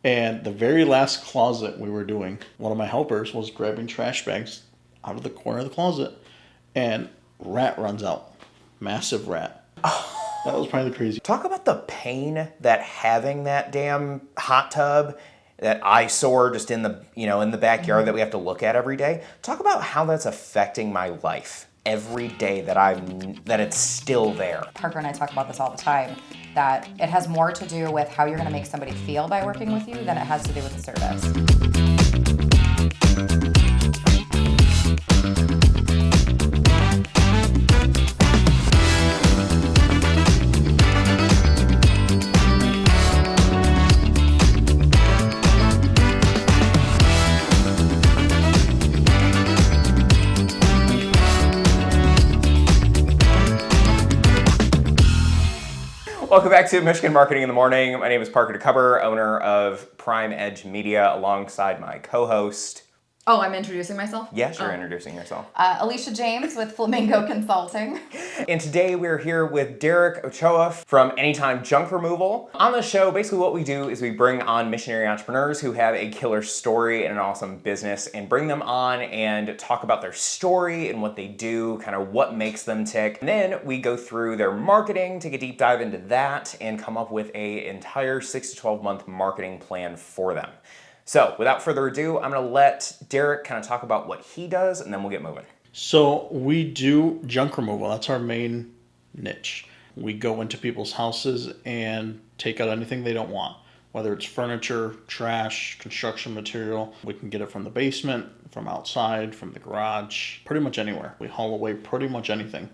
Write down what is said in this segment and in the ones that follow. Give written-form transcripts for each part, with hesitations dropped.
And the very last closet we were doing, one of my helpers was grabbing trash bags out of the corner of the closet, and rat runs out. Massive rat. That was probably crazy. Talk about the pain that having that damn hot tub, that eyesore just in the, in the backyard that we have to look at every day. Talk about how that's affecting my life every day that it's still there. Parker and I talk about this all the time, that it has more to do with how you're going to make somebody feel by working with you than it has to do with the service. Welcome back to Michigan Marketing in the Morning. My name is Parker DeCover, owner of Prime Edge Media, alongside my co-host. Oh, I'm introducing myself? Yes, you're introducing yourself. Alicia James with Flamingo Consulting. And today we're here with Derek Ochoa from Anytime Junk Removal. On the show, basically what we do is we bring on missionary entrepreneurs who have a killer story and an awesome business, and bring them on and talk about their story and what they do, kind of what makes them tick. And then we go through their marketing, take a deep dive into that, and come up with an entire 6 to 12 month marketing plan for them. So without further ado, I'm going to let Derek kind of talk about what he does, and then we'll get moving. So we do junk removal. That's our main niche. We go into people's houses and take out anything they don't want, whether it's furniture, trash, construction material. We can get it from the basement, from outside, from the garage, pretty much anywhere. We haul away pretty much anything.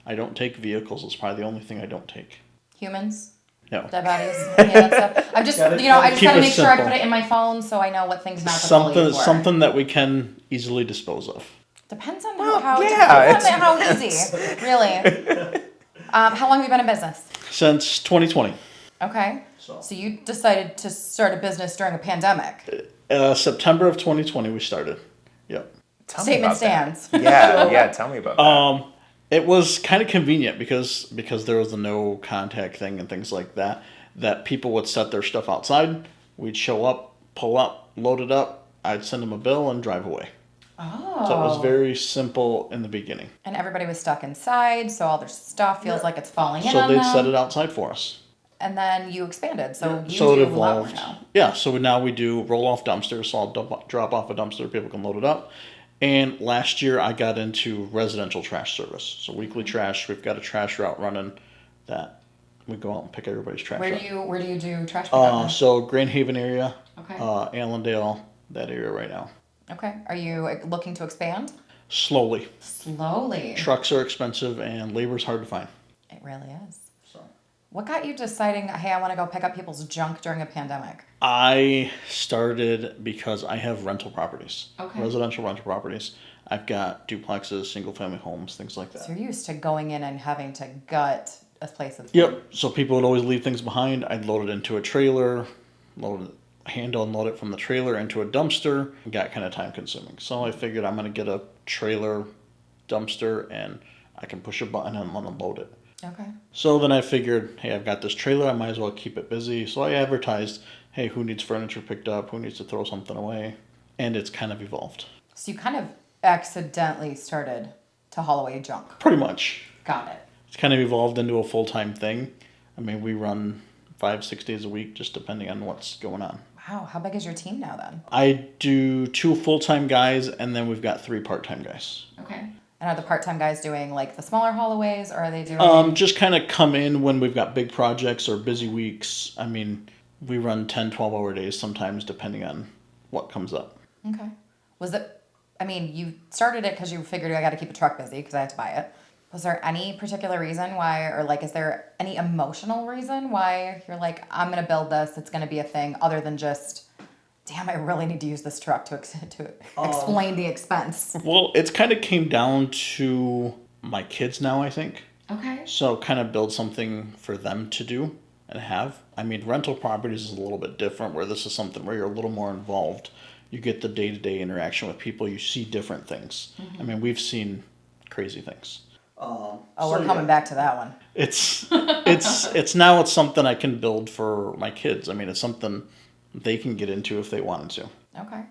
I don't take vehicles. It's probably the only thing I don't take. Humans? No. Dead bodies, any of that stuff. I'm just, I just Keep gotta it make sure I simple. put it in my phone so I know what thing's not to pull for. Something that we can easily dispose of. Depends on Well, how easy, really. How long have you been in business? Since 2020. Okay. So you decided to start a business during a pandemic. September of 2020 we started. Yep. Statement stands. Yeah, tell me about that. It was kind of convenient because there was the no contact thing and things like that people would set their stuff outside. We'd show up, pull up, load it up. I'd send them a bill and drive away. Oh. So it was very simple in the beginning. And everybody was stuck inside, so all their stuff feels like it's falling in So on they'd them. set it outside for us. And then you expanded, so you So it do a lot more evolved. now. Yeah, so now we do roll-off dumpsters. So I'll drop off a dumpster, people can load it up. And last year I got into residential trash service. So weekly trash, we've got a trash route running that we go out and pick everybody's trash up. Where do you do trash pickup? So Grand Haven area, Okay. Allendale, that area right now. Okay. Are you looking to expand? Slowly. Slowly. Trucks are expensive and labor's hard to find. It really is. What got you deciding, hey, I want to go pick up people's junk during a pandemic? I started because I have rental properties. Okay. Residential rental properties. I've got duplexes, single family homes, things like that. So you're used to going in and having to gut a place that's... Yep. So people would always leave things behind. I'd load it into a trailer, hand unload it from the trailer into a dumpster. It got kind of time consuming. So I figured I'm going to get a trailer dumpster and I can push a button and unload it. Okay. So then I figured, hey, I've got this trailer, I might as well keep it busy. So I advertised, hey, who needs furniture picked up? Who needs to throw something away? And it's kind of evolved. So you kind of accidentally started to haul away junk. Pretty much. Got it. It's kind of evolved into a full-time thing. I mean, we run 5-6 days a week, just depending on what's going on. Wow. How big is your team now then? I do 2 full-time guys, and then we've got 3 part-time guys. Okay. And are the part-time guys doing like the smaller haulaways, or are they doing... Just kind of come in when we've got big projects or busy weeks. I mean, we run 10, 12-hour days sometimes, depending on what comes up. Okay. Was it... I mean, you started it because you figured I got to keep a truck busy because I had to buy it. Was there any particular reason why, or like, is there any emotional reason why you're like, I'm going to build this, it's going to be a thing, other than just... Damn, I really need to use this truck to explain the expense. Well, it's kind of came down to my kids now, I think. Okay. So kind of build something for them to do and have. I mean, rental properties is a little bit different, where this is something where you're a little more involved. You get the day-to-day interaction with people. You see different things. Mm-hmm. I mean, we've seen crazy things. We're coming back to that one. It's something I can build for my kids. I mean, it's something they can get into if they wanted to. Okay.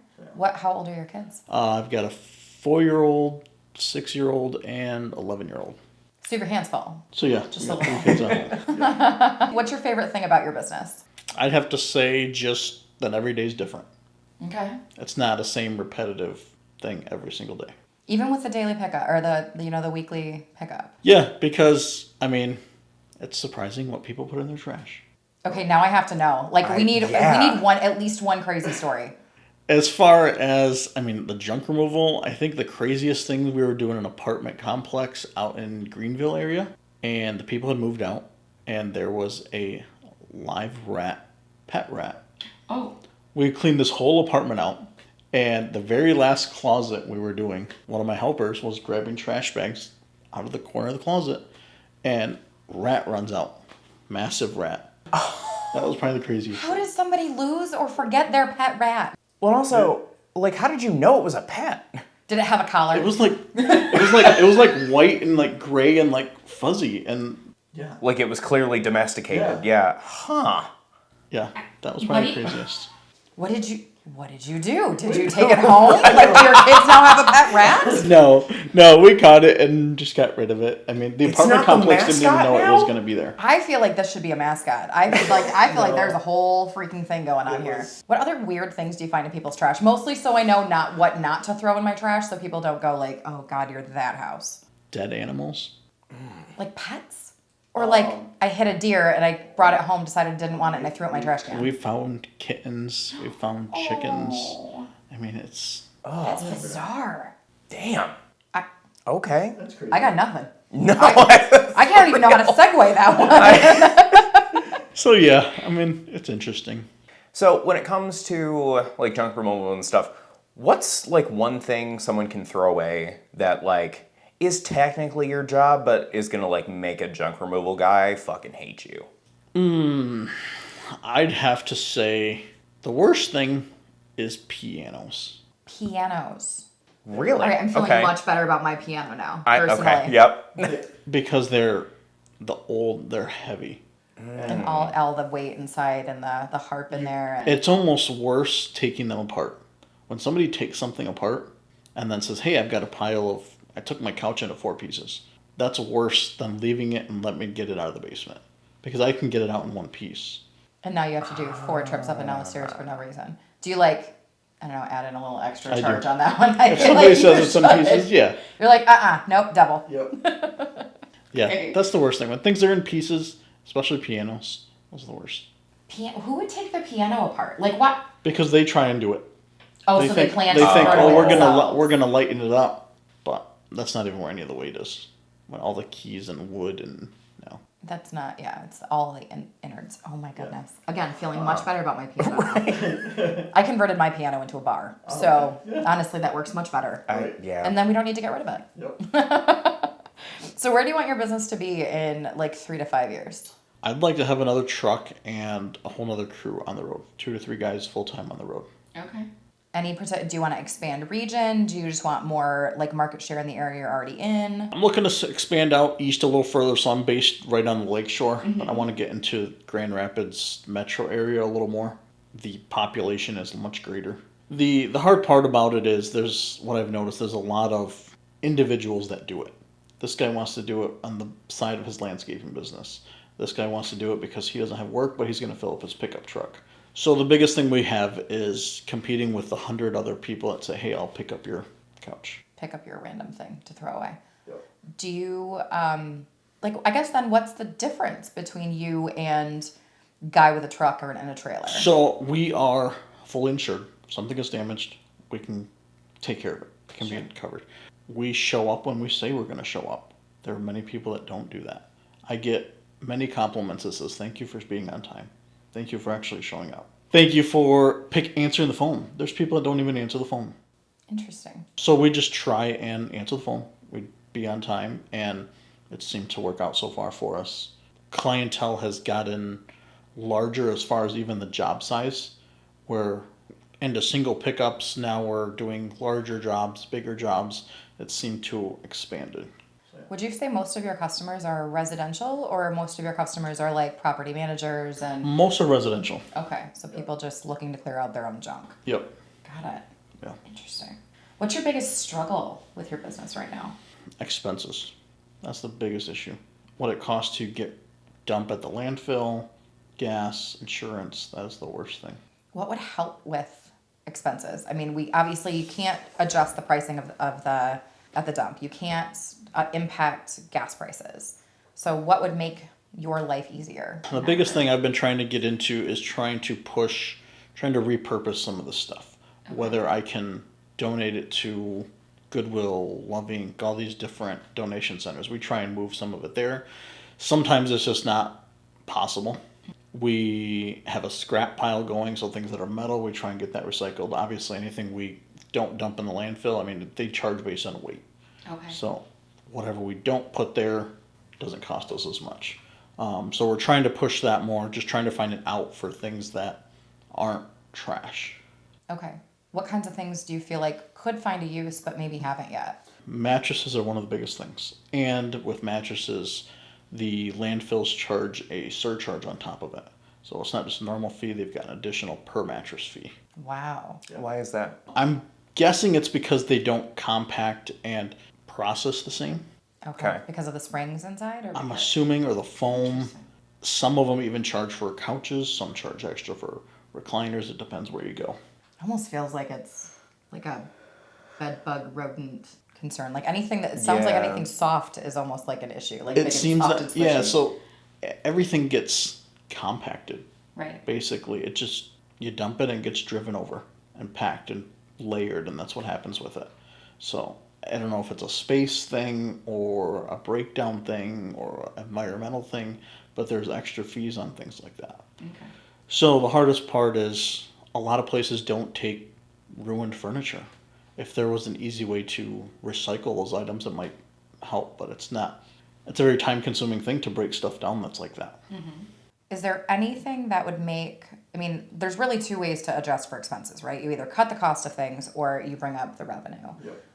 How old are your kids? I've got a 4-year-old, 6-year-old, and 11-year-old. So you have your hands full. So yeah, Just we a got little. 3 kids at home. What's your favorite thing about your business? I'd have to say just that every day's different. Okay. It's not the same repetitive thing every single day. Even with the daily pickup or the weekly pickup. Yeah, because I mean, it's surprising what people put in their trash. Okay, now I have to know. Like we need at least one crazy story. As far as, I mean, the junk removal, I think the craziest thing, we were doing an apartment complex out in Greenville area, and the people had moved out, and there was a live pet rat. Oh. We cleaned this whole apartment out, and the very last closet we were doing, one of my helpers was grabbing trash bags out of the corner of the closet, and rat runs out. Massive rat. That was probably the craziest. How does somebody lose or forget their pet rat? Well, also, like, how did you know it was a pet? Did it have a collar? It was like white and like gray and like fuzzy and yeah. Like it was clearly domesticated. Yeah. Huh. Yeah, that was probably the craziest. What did you do? Did you take it home? Like, do your kids now have a pet rat? No, we caught it and just got rid of it. I mean, the apartment complex didn't even know it was going to be there. I feel like this should be a mascot. I feel like there's a whole freaking thing going on here. What other weird things do you find in people's trash? Mostly so I know what not to throw in my trash, so people don't go like, "Oh God, you're that house." Dead animals. Like pets? Or like I hit a deer and I brought it home, decided I didn't want it, and I threw it in my trash can. We found kittens. We found chickens. I mean, it's... That's bizarre. Damn. Okay. That's crazy. I got nothing. No. I can't even know how to segue that one. So yeah, I mean, it's interesting. So when it comes to like junk removal and stuff, what's like one thing someone can throw away that like is technically your job, but is gonna like make a junk removal guy fucking hate you? I'd have to say the worst thing is pianos. Pianos. Really? All right, I'm feeling much better about my piano now, personally. Okay, yep. Because they're heavy. And all the weight inside and the harp in there. And... It's almost worse taking them apart. When somebody takes something apart and then says, "Hey, I've got a pile of, I took my couch into 4 pieces." That's worse than leaving it and let me get it out of the basement. Because I can get it out in 1 piece. And now you have to do 4 trips up and down the stairs for no reason. Do you like, I don't know, add in a little extra charge on that one? If somebody says it's in pieces, yeah. You're like, nope, double. Yep. Yeah, that's the worst thing. When things are in pieces, especially pianos, those are the worst. Who would take their piano apart? Like what? Because they try and do it. Oh, so they plan to They think, destroy we're gonna lighten it up, but that's not even where any of the weight is. When all the keys and wood and no. That's not. Yeah, it's all the innards. Oh my goodness. Yeah. Again, feeling much better about my piano now. I converted my piano into a bar, so honestly, that works much better. Yeah. And then we don't need to get rid of it. Yep. So where do you want your business to be in like 3 to 5 years? I'd like to have another truck and a whole other crew on the road. 2 to 3 guys full time on the road. Okay. Do you want to expand region? Do you just want more like market share in the area you're already in? I'm looking to expand out east a little further, so I'm based right on the lakeshore, but I want to get into Grand Rapids metro area a little more. The population is much greater. The hard part about it is there's a lot of individuals that do it. This guy wants to do it on the side of his landscaping business. This guy wants to do it because he doesn't have work, but he's going to fill up his pickup truck. So the biggest thing we have is competing with 100 other people that say, "Hey, I'll pick up your couch." Pick up your random thing to throw away. Yep. Do you, I guess then what's the difference between you and guy with a truck or in a trailer? So we are fully insured. If something is damaged, we can take care of it. It can be covered. We show up when we say we're going to show up. There are many people that don't do that. I get many compliments that says, "Thank you for being on time. Thank you for actually showing up. Thank you for answering the phone." There's people that don't even answer the phone. Interesting. So we just try and answer the phone. We'd be on time, and it seemed to work out so far for us. Clientele has gotten larger as far as even the job size. We're into single pickups. Now we're doing larger jobs, bigger jobs. It seemed to expanded. Would you say most of your customers are residential or most of your customers are like property managers and... Most are residential. Okay, so people just looking to clear out their own junk. Yep. Got it. Yeah. Interesting. What's your biggest struggle with your business right now? Expenses. That's the biggest issue. What it costs to get dump at the landfill, gas, insurance, that is the worst thing. What would help with expenses? I mean, we obviously you can't adjust the pricing of the at the dump. You can't impact gas prices. So what would make your life easier? The biggest thing I've been trying to get into is trying to repurpose some of the stuff. Okay. Whether I can donate it to Goodwill, Loving, all these different donation centers. We try and move some of it there. Sometimes it's just not possible. We have a scrap pile going, so things that are metal, we try and get that recycled. Obviously, anything we don't dump in the landfill, I mean, they charge based on weight. Okay. So whatever we don't put there doesn't cost us as much. So we're trying to push that more, just trying to find an out for things that aren't trash. Okay. What kinds of things do you feel like could find a use but maybe haven't yet? Mattresses are one of the biggest things. And with mattresses, the landfills charge a surcharge on top of it. So it's not just a normal fee, they've got an additional per mattress fee. Wow. Why is that? I'm guessing it's because they don't compact and process the same. Okay. Because of the springs inside? Or I'm because... assuming, or the foam. Interesting. Some of them even charge for couches, some charge extra for recliners. It depends where you go. Almost feels like it's like a bed bug rodent concern. Like anything that it sounds like anything soft is almost like an issue. Like It seems soft that, and yeah, squishy. so everything gets compacted. Right. Basically, it just, you dump it and it gets driven over and packed and layered, and that's what happens with it. So I don't know if it's a space thing or a breakdown thing or an environmental thing, but there's extra fees on things like that. Okay. So the hardest part is a lot of places don't take ruined furniture. If there was an easy way to recycle those items, it might help, but it's not. It's a very time-consuming thing to break stuff down that's like that. Mm-hmm. Is there anything that would make, I mean, there's really two ways to adjust for expenses, right? You either cut the cost of things or you bring up the revenue. Yep.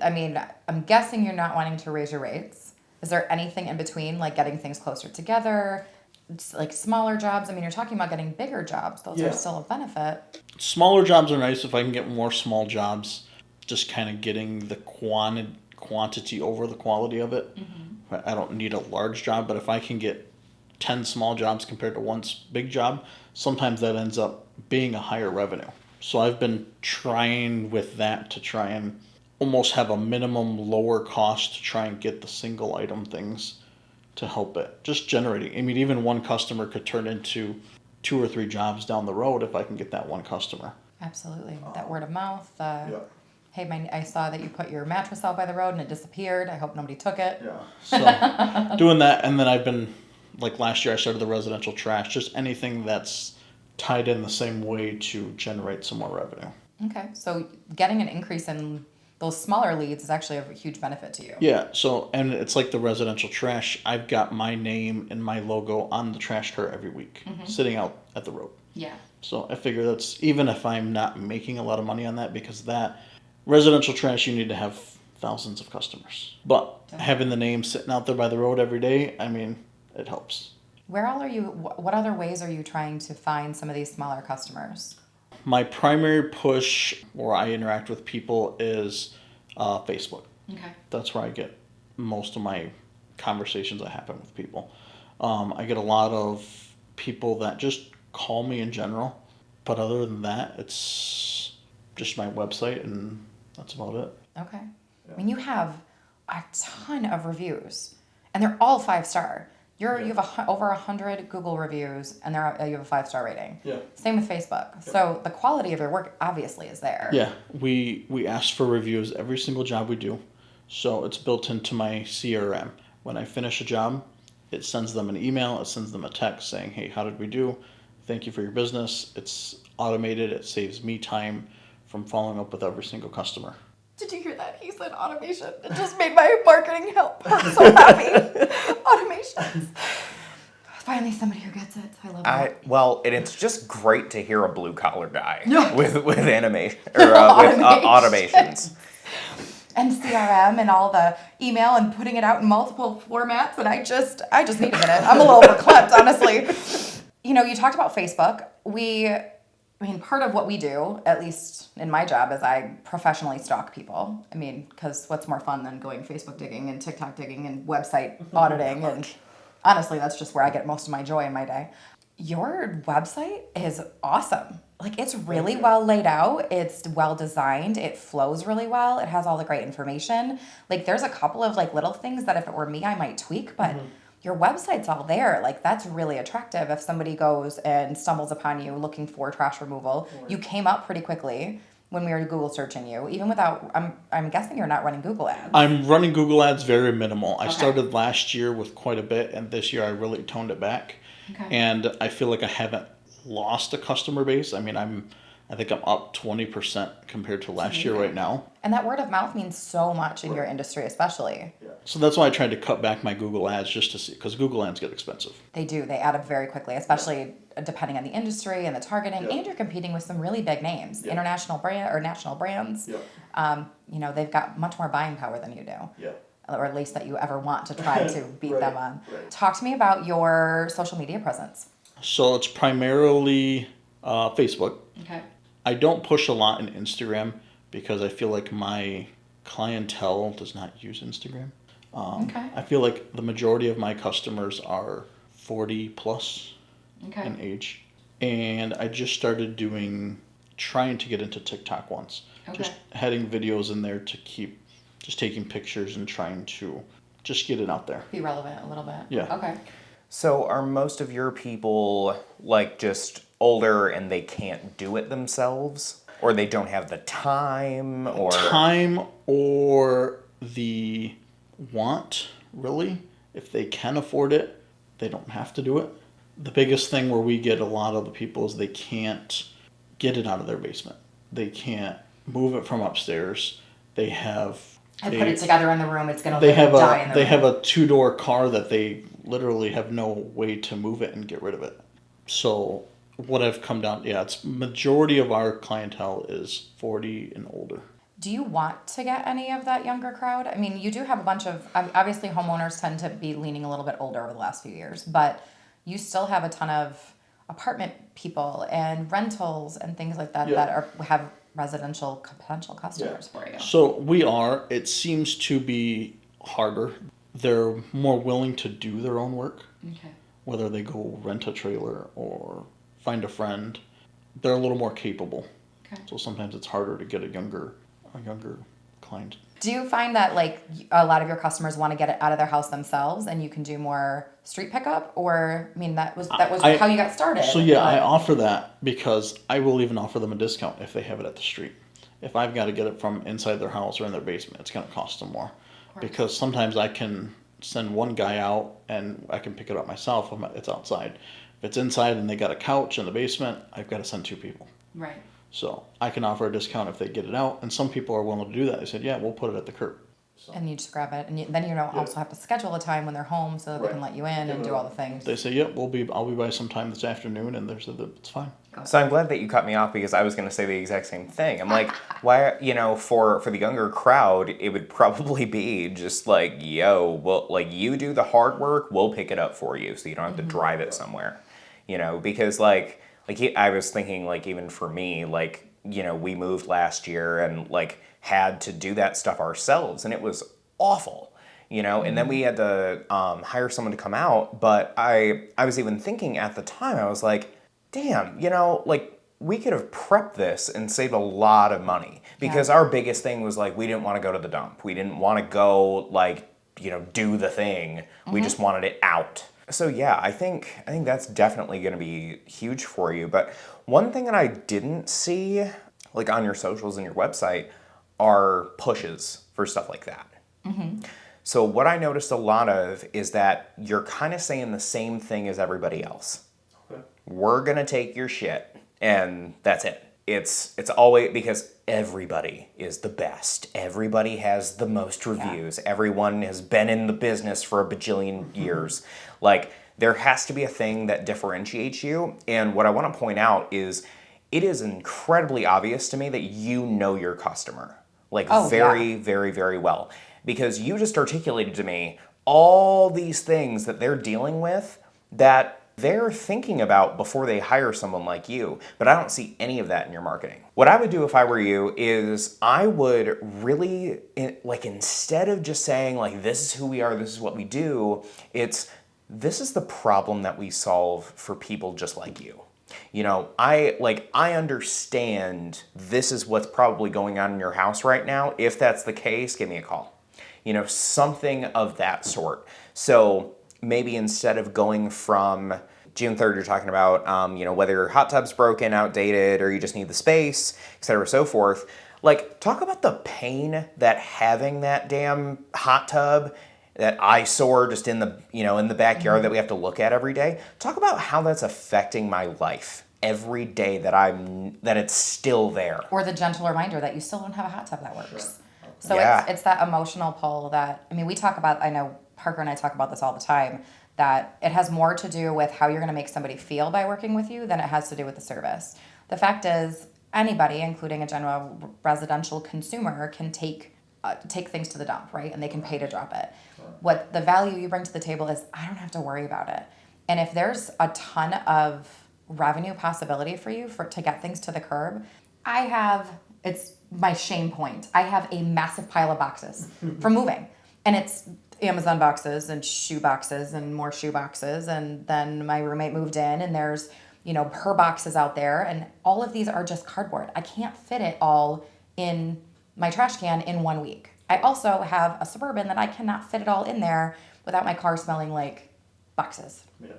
I mean, I'm guessing you're not wanting to raise your rates. Is there anything in between, like getting things closer together, like smaller jobs? I mean, you're talking about getting bigger jobs. Those are still a benefit. Smaller jobs are nice if I can get more small jobs, just kind of getting the quantity over the quality of it. Mm-hmm. I don't need a large job, but if I can get 10 small jobs compared to one big job, sometimes that ends up being a higher revenue. So I've been trying with that to try and almost have a minimum lower cost to try and get the single item things to help it. Just generating. I mean, even one customer could turn into 2 or 3 jobs down the road if I can get that one customer. Absolutely. That word of mouth. Hey, I saw that you put your mattress out by the road and it disappeared. I hope nobody took it. Yeah. So doing that, and then I've been, like last year I started the residential trash, just anything that's tied in the same way to generate some more revenue. Okay. So getting an increase in those smaller leads is actually a huge benefit to you. Yeah, so, and it's like the residential trash. I've got my name and my logo on the trash cart every week, sitting out at the road. Yeah. So I figure that's, even if I'm not making a lot of money on that, because that residential trash, you need to have thousands of customers. But having the name sitting out there by the road every day, I mean, it helps. Where all are you, what other ways are you trying to find some of these smaller customers? My primary push where I interact with people is Facebook. Okay. That's where I get most of my conversations that happen with people. I get a lot of people that just call me in general, but other than that, it's just my website and that's about it. Okay. Yeah. I mean, you have a ton of reviews, and they're all 5-star. You have over 100 Google reviews, and you have a 5-star rating. Yeah. Same with Facebook. Yeah. So the quality of your work obviously is there. Yeah, we ask for reviews every single job we do, so it's built into my CRM. When I finish a job, it sends them an email, it sends them a text saying, "Hey, how did we do? Thank you for your business." It's automated. It saves me time from following up with every single customer. Did you hear that? He said automation. It just made my marketing help. I'm so happy. Automations. Finally, somebody who gets it. I love it. Well, and it's just great to hear a blue collar guy Yeah. with animation or with automations. and CRM and all the email and putting it out in multiple formats, and I just need a minute. I'm a little verklempt, honestly. You talked about Facebook. Part of what we do, at least in my job, is I professionally stalk people. Because what's more fun than going Facebook digging and TikTok digging and website auditing? And honestly, that's just where I get most of my joy in my day. Your website is awesome. It's really well laid out. It's well designed. It flows really well. It has all the great information. There's a couple of little things that if it were me, I might tweak, but your website's all there. That's really attractive. If somebody goes and stumbles upon you looking for trash removal, you came up pretty quickly when we were Google searching you, even without, I'm guessing you're not running Google ads. I'm running Google ads very minimal. I started last year with quite a bit, and this year I really toned it back. Okay. And I feel like I haven't lost a customer base. I think I'm up 20% compared to last year right now. And that word of mouth means so much in your industry, especially. Yeah. So that's why I tried to cut back my Google ads just to see, because Google ads get expensive. They do. They add up very quickly, especially depending on the industry and the targeting. And you're competing with some really big names, international brand or national brands. Yeah. They've got much more buying power than you do. Yeah. Or at least that you ever want to try to beat them on. Right. Talk to me about your social media presence. So it's primarily Facebook. Okay. I don't push a lot in Instagram because I feel like my clientele does not use Instagram. Okay. I feel like the majority of my customers are 40 plus Okay. in age. And I just started trying to get into TikTok once. Okay. Just heading videos in there to keep just taking pictures and trying to just get it out there. Be relevant a little bit. Yeah. Okay. So are most of your people just older and they can't do it themselves? Or they don't have the time? Or Time or the want, really. If they can afford it, they don't have to do it. The biggest thing where we get a lot of the people is they can't get it out of their basement. They can't move it from upstairs. They have I put it together in the room. It's gonna they live have and die in the they room. have a 2-door car that they literally have no way to move it and get rid of it. So what I've come down, it's majority of our clientele is 40 and older. Do you want to get any of that younger crowd? You do have a bunch of, obviously homeowners tend to be leaning a little bit older over the last few years, but you still have a ton of apartment people and rentals and things like that have residential potential customers for you. So it seems to be harder. They're more willing to do their own work. Okay. Whether they go rent a trailer or find a friend, they're a little more capable. Okay. So sometimes it's harder to get a younger client. Do you find that a lot of your customers want to get it out of their house themselves and you can do more street pickup? Or that was how you got started. So I offer that because I will even offer them a discount if they have it at the street. If I've got to get it from inside their house or in their basement, it's going to cost them more. Because sometimes I can send one guy out and I can pick it up myself if it's outside. If it's inside and they got a couch in the basement, I've got to send 2 people. Right. So I can offer a discount if they get it out, and some people are willing to do that. They said, "Yeah, we'll put it at the curb." So. And you just grab it, and then you don't also have to schedule a time when they're home so that they can let you in and do all the things. They say, "Yep, I'll be by sometime this afternoon," and it's fine. So I'm glad that you cut me off because I was going to say the exact same thing. I'm like, why, for the younger crowd, it would probably be just you do the hard work, we'll pick it up for you so you don't have to drive it somewhere. Because I was thinking even for me, we moved last year and had to do that stuff ourselves and it was awful. And then we had to hire someone to come out, but I was even thinking at the time, I was like, damn, we could have prepped this and saved a lot of money because our biggest thing was we didn't want to go to the dump. We didn't want to go do the thing. We just wanted it out. So I think that's definitely going to be huge for you. But one thing that I didn't see on your socials and your website are pushes for stuff like that. Mm-hmm. So what I noticed a lot of is that you're kind of saying the same thing as everybody else. Okay. We're going to take your shit and that's it. It's always because everybody is the best. Everybody has the most reviews. Yeah. Everyone has been in the business for a bajillion years. There has to be a thing that differentiates you. And what I want to point out is it is incredibly obvious to me that you know your customer. like Oh, very, yeah. very, very well. Because you just articulated to me all these things that they're dealing with that they're thinking about before they hire someone like you, but I don't see any of that in your marketing. What I would do if I were you is I would really, like, instead of just saying like, this is who we are, this is what we do, it's, this is the problem that we solve for people just like you. You know, I understand this is what's probably going on in your house right now. If that's the case, give me a call. You know, something of that sort. So maybe instead of going from June 3rd, you're talking about, you know, whether your hot tub's broken, outdated, or you just need the space, et cetera, so forth. Like, talk about the pain that having that damn hot tub, that eyesore just in the, you know, in the backyard that we have to look at every day. Talk about how that's affecting my life every day that it's still there. Or the gentle reminder that you still don't have a hot tub that works. Sure. So Yeah. it's that emotional pull that, I mean, we talk about, I know Parker and I talk about this all the time, that it has more to do with how you're going to make somebody feel by working with you than it has to do with the service. The fact is, anybody, including a general residential consumer, can take things to the dump, right? And they can pay to drop it. What the value you bring to the table is, I don't have to worry about it. And if there's a ton of revenue possibility for you to get things to the curb, it's my shame point. I have a massive pile of boxes for moving. And it's Amazon boxes and shoe boxes and more shoe boxes. And then my roommate moved in and there's, you know, her boxes out there. And all of these are just cardboard. I can't fit it all in my trash can in 1 week. I also have a Suburban that I cannot fit it all in there without my car smelling like boxes. Yeah.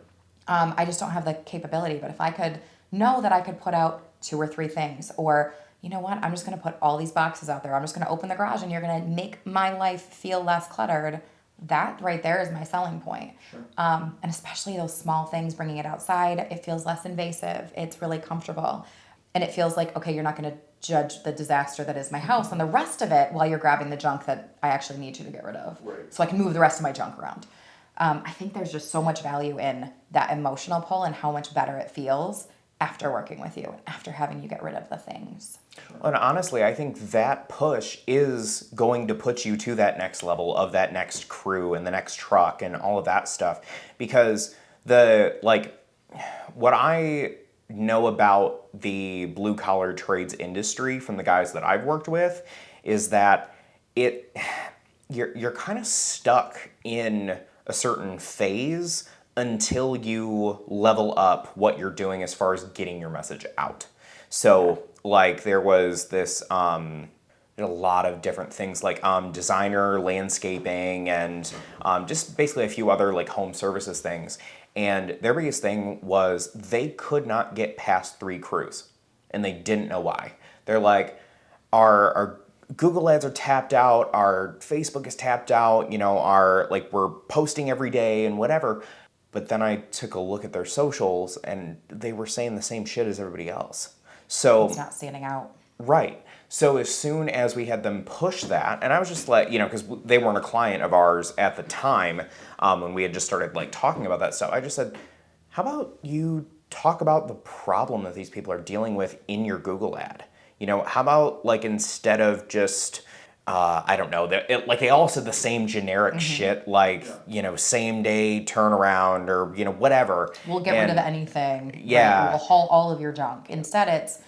I just don't have the capability. But if I could know that I could put out 2 or 3 things, or you know what, I'm just going to put all these boxes out there. I'm just going to open the garage and you're going to make my life feel less cluttered. That right there is my selling point. Sure. And especially those small things, bringing it outside, it feels less invasive. It's really comfortable. And it feels like, okay, you're not going to judge the disaster that is my house and the rest of it while you're grabbing the junk that I actually need you to get rid of. Right. So I can move the rest of my junk around. I think there's just so much value in that emotional pull and how much better it feels after working with you, after having you get rid of the things. And honestly, I think that push is going to put you to that next level of that next crew and the next truck and all of that stuff. Because what I know about the blue collar trades industry from the guys that I've worked with is that you're kind of stuck in a certain phase until you level up what you're doing as far as getting your message out. So like there was this a lot of different things like designer, landscaping, and just basically a few other like home services things. And their biggest thing was they could not get past 3 crews, and they didn't know why. They're like, our Google ads are tapped out, our Facebook is tapped out, you know, we're posting every day and whatever. But then I took a look at their socials and they were saying the same shit as everybody else. So it's not standing out. Right. So as soon as we had them push that, and I was just like, you know, because they weren't a client of ours at the time, when we had just started like talking about that stuff, I just said, how about you talk about the problem that these people are dealing with in your Google ad? You know, how about like instead of just, I don't know, they all said the same generic shit, like, you know, same day turnaround or, you know, whatever. We'll get rid of anything. Yeah. Right? We'll haul all of your junk. Instead, it's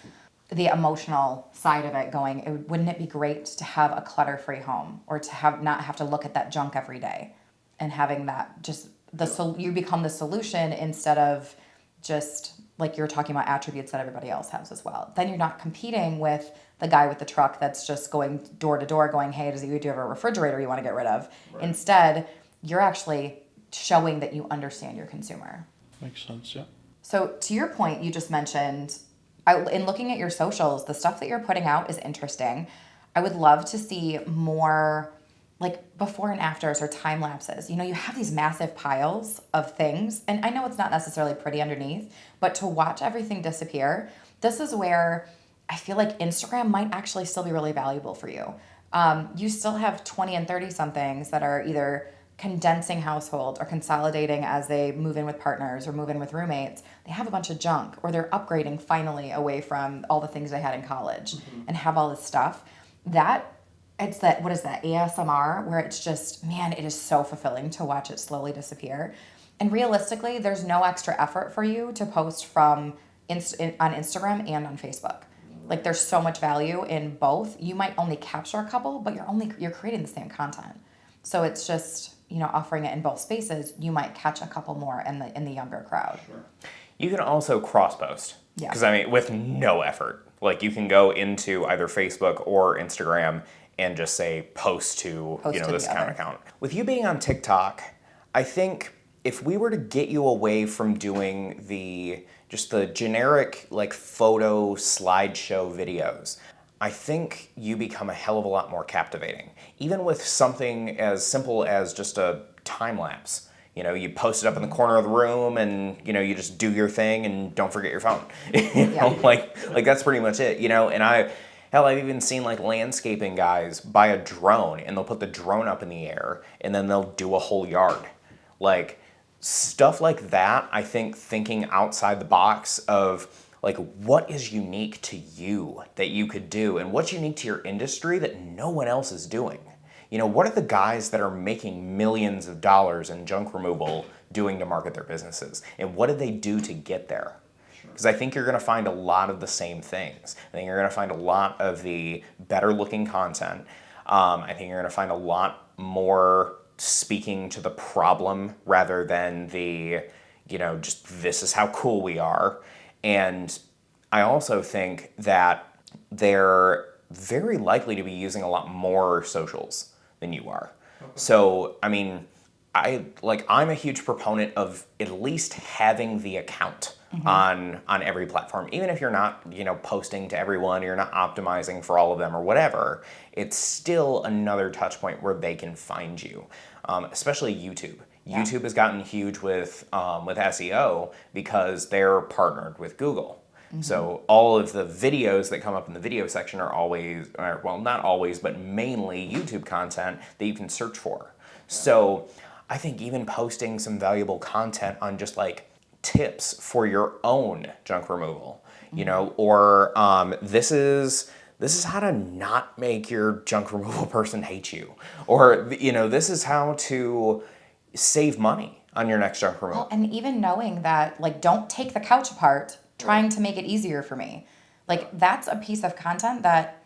the emotional side of it going, wouldn't it be great to have a clutter-free home, or to not have to look at that junk every day, and having that just you become the solution instead of just like you're talking about attributes that everybody else has as well. Then you're not competing with the guy with the truck that's just going door to door going, hey, do you have a refrigerator you want to get rid of? Right. Instead, you're actually showing that you understand your consumer. Makes sense, yeah. So to your point, you just mentioned, in looking at your socials, the stuff that you're putting out is interesting. I would love to see more like before and afters or time lapses. You know, you have these massive piles of things, and I know it's not necessarily pretty underneath, but to watch everything disappear, this is where I feel like Instagram might actually still be really valuable for you. You still have 20 and 30 somethings that are either condensing household or consolidating as they move in with partners or move in with roommates. They have a bunch of junk, or they're upgrading finally away from all the things they had in college and have all this stuff. That it's that, what is that, ASMR, where it's just, man, it is so fulfilling to watch it slowly disappear. And realistically, there's no extra effort for you to post from on Instagram and on Facebook. Like there's so much value in both. You might only capture a couple, but you're creating the same content. So it's just, offering it in both spaces, you might catch a couple more in the younger crowd. Sure. You can also cross post. Yeah. Because with no effort. Like you can go into either Facebook or Instagram and just say post to this account. With you being on TikTok, I think if we were to get you away from doing the generic like photo slideshow videos, I think you become a hell of a lot more captivating. Even with something as simple as just a time lapse. You post it up in the corner of the room and, you just do your thing and don't forget your phone. Like that's pretty much it, and I've even seen like landscaping guys buy a drone and they'll put the drone up in the air and then they'll do a whole yard. Like stuff like that, I think thinking outside the box of like what is unique to you that you could do and what's unique to your industry that no one else is doing. What are the guys that are making millions of dollars in junk removal doing to market their businesses? And what did they do to get there? Because I think you're going to find a lot of the same things. I think you're going to find a lot of the better looking content. I think you're going to find a lot more speaking to the problem rather than the, just this is how cool we are. And I also think that they're very likely to be using a lot more socials than you are. Okay. So, I'm a huge proponent of at least having the account on every platform. Even if you're not, posting to everyone, you're not optimizing for all of them or whatever, it's still another touch point where they can find you, especially YouTube. Yeah. YouTube has gotten huge with SEO because they're partnered with Google. Mm-hmm. So all of the videos that come up in the video section are always, not always, but mainly YouTube content that you can search for. So I think even posting some valuable content on just like tips for your own junk removal, or this is how to not make your junk removal person hate you, or this is how to save money on your next junk removal. Well, and even knowing that, like, don't take the couch apart trying to make it easier for me. Like, that's a piece of content that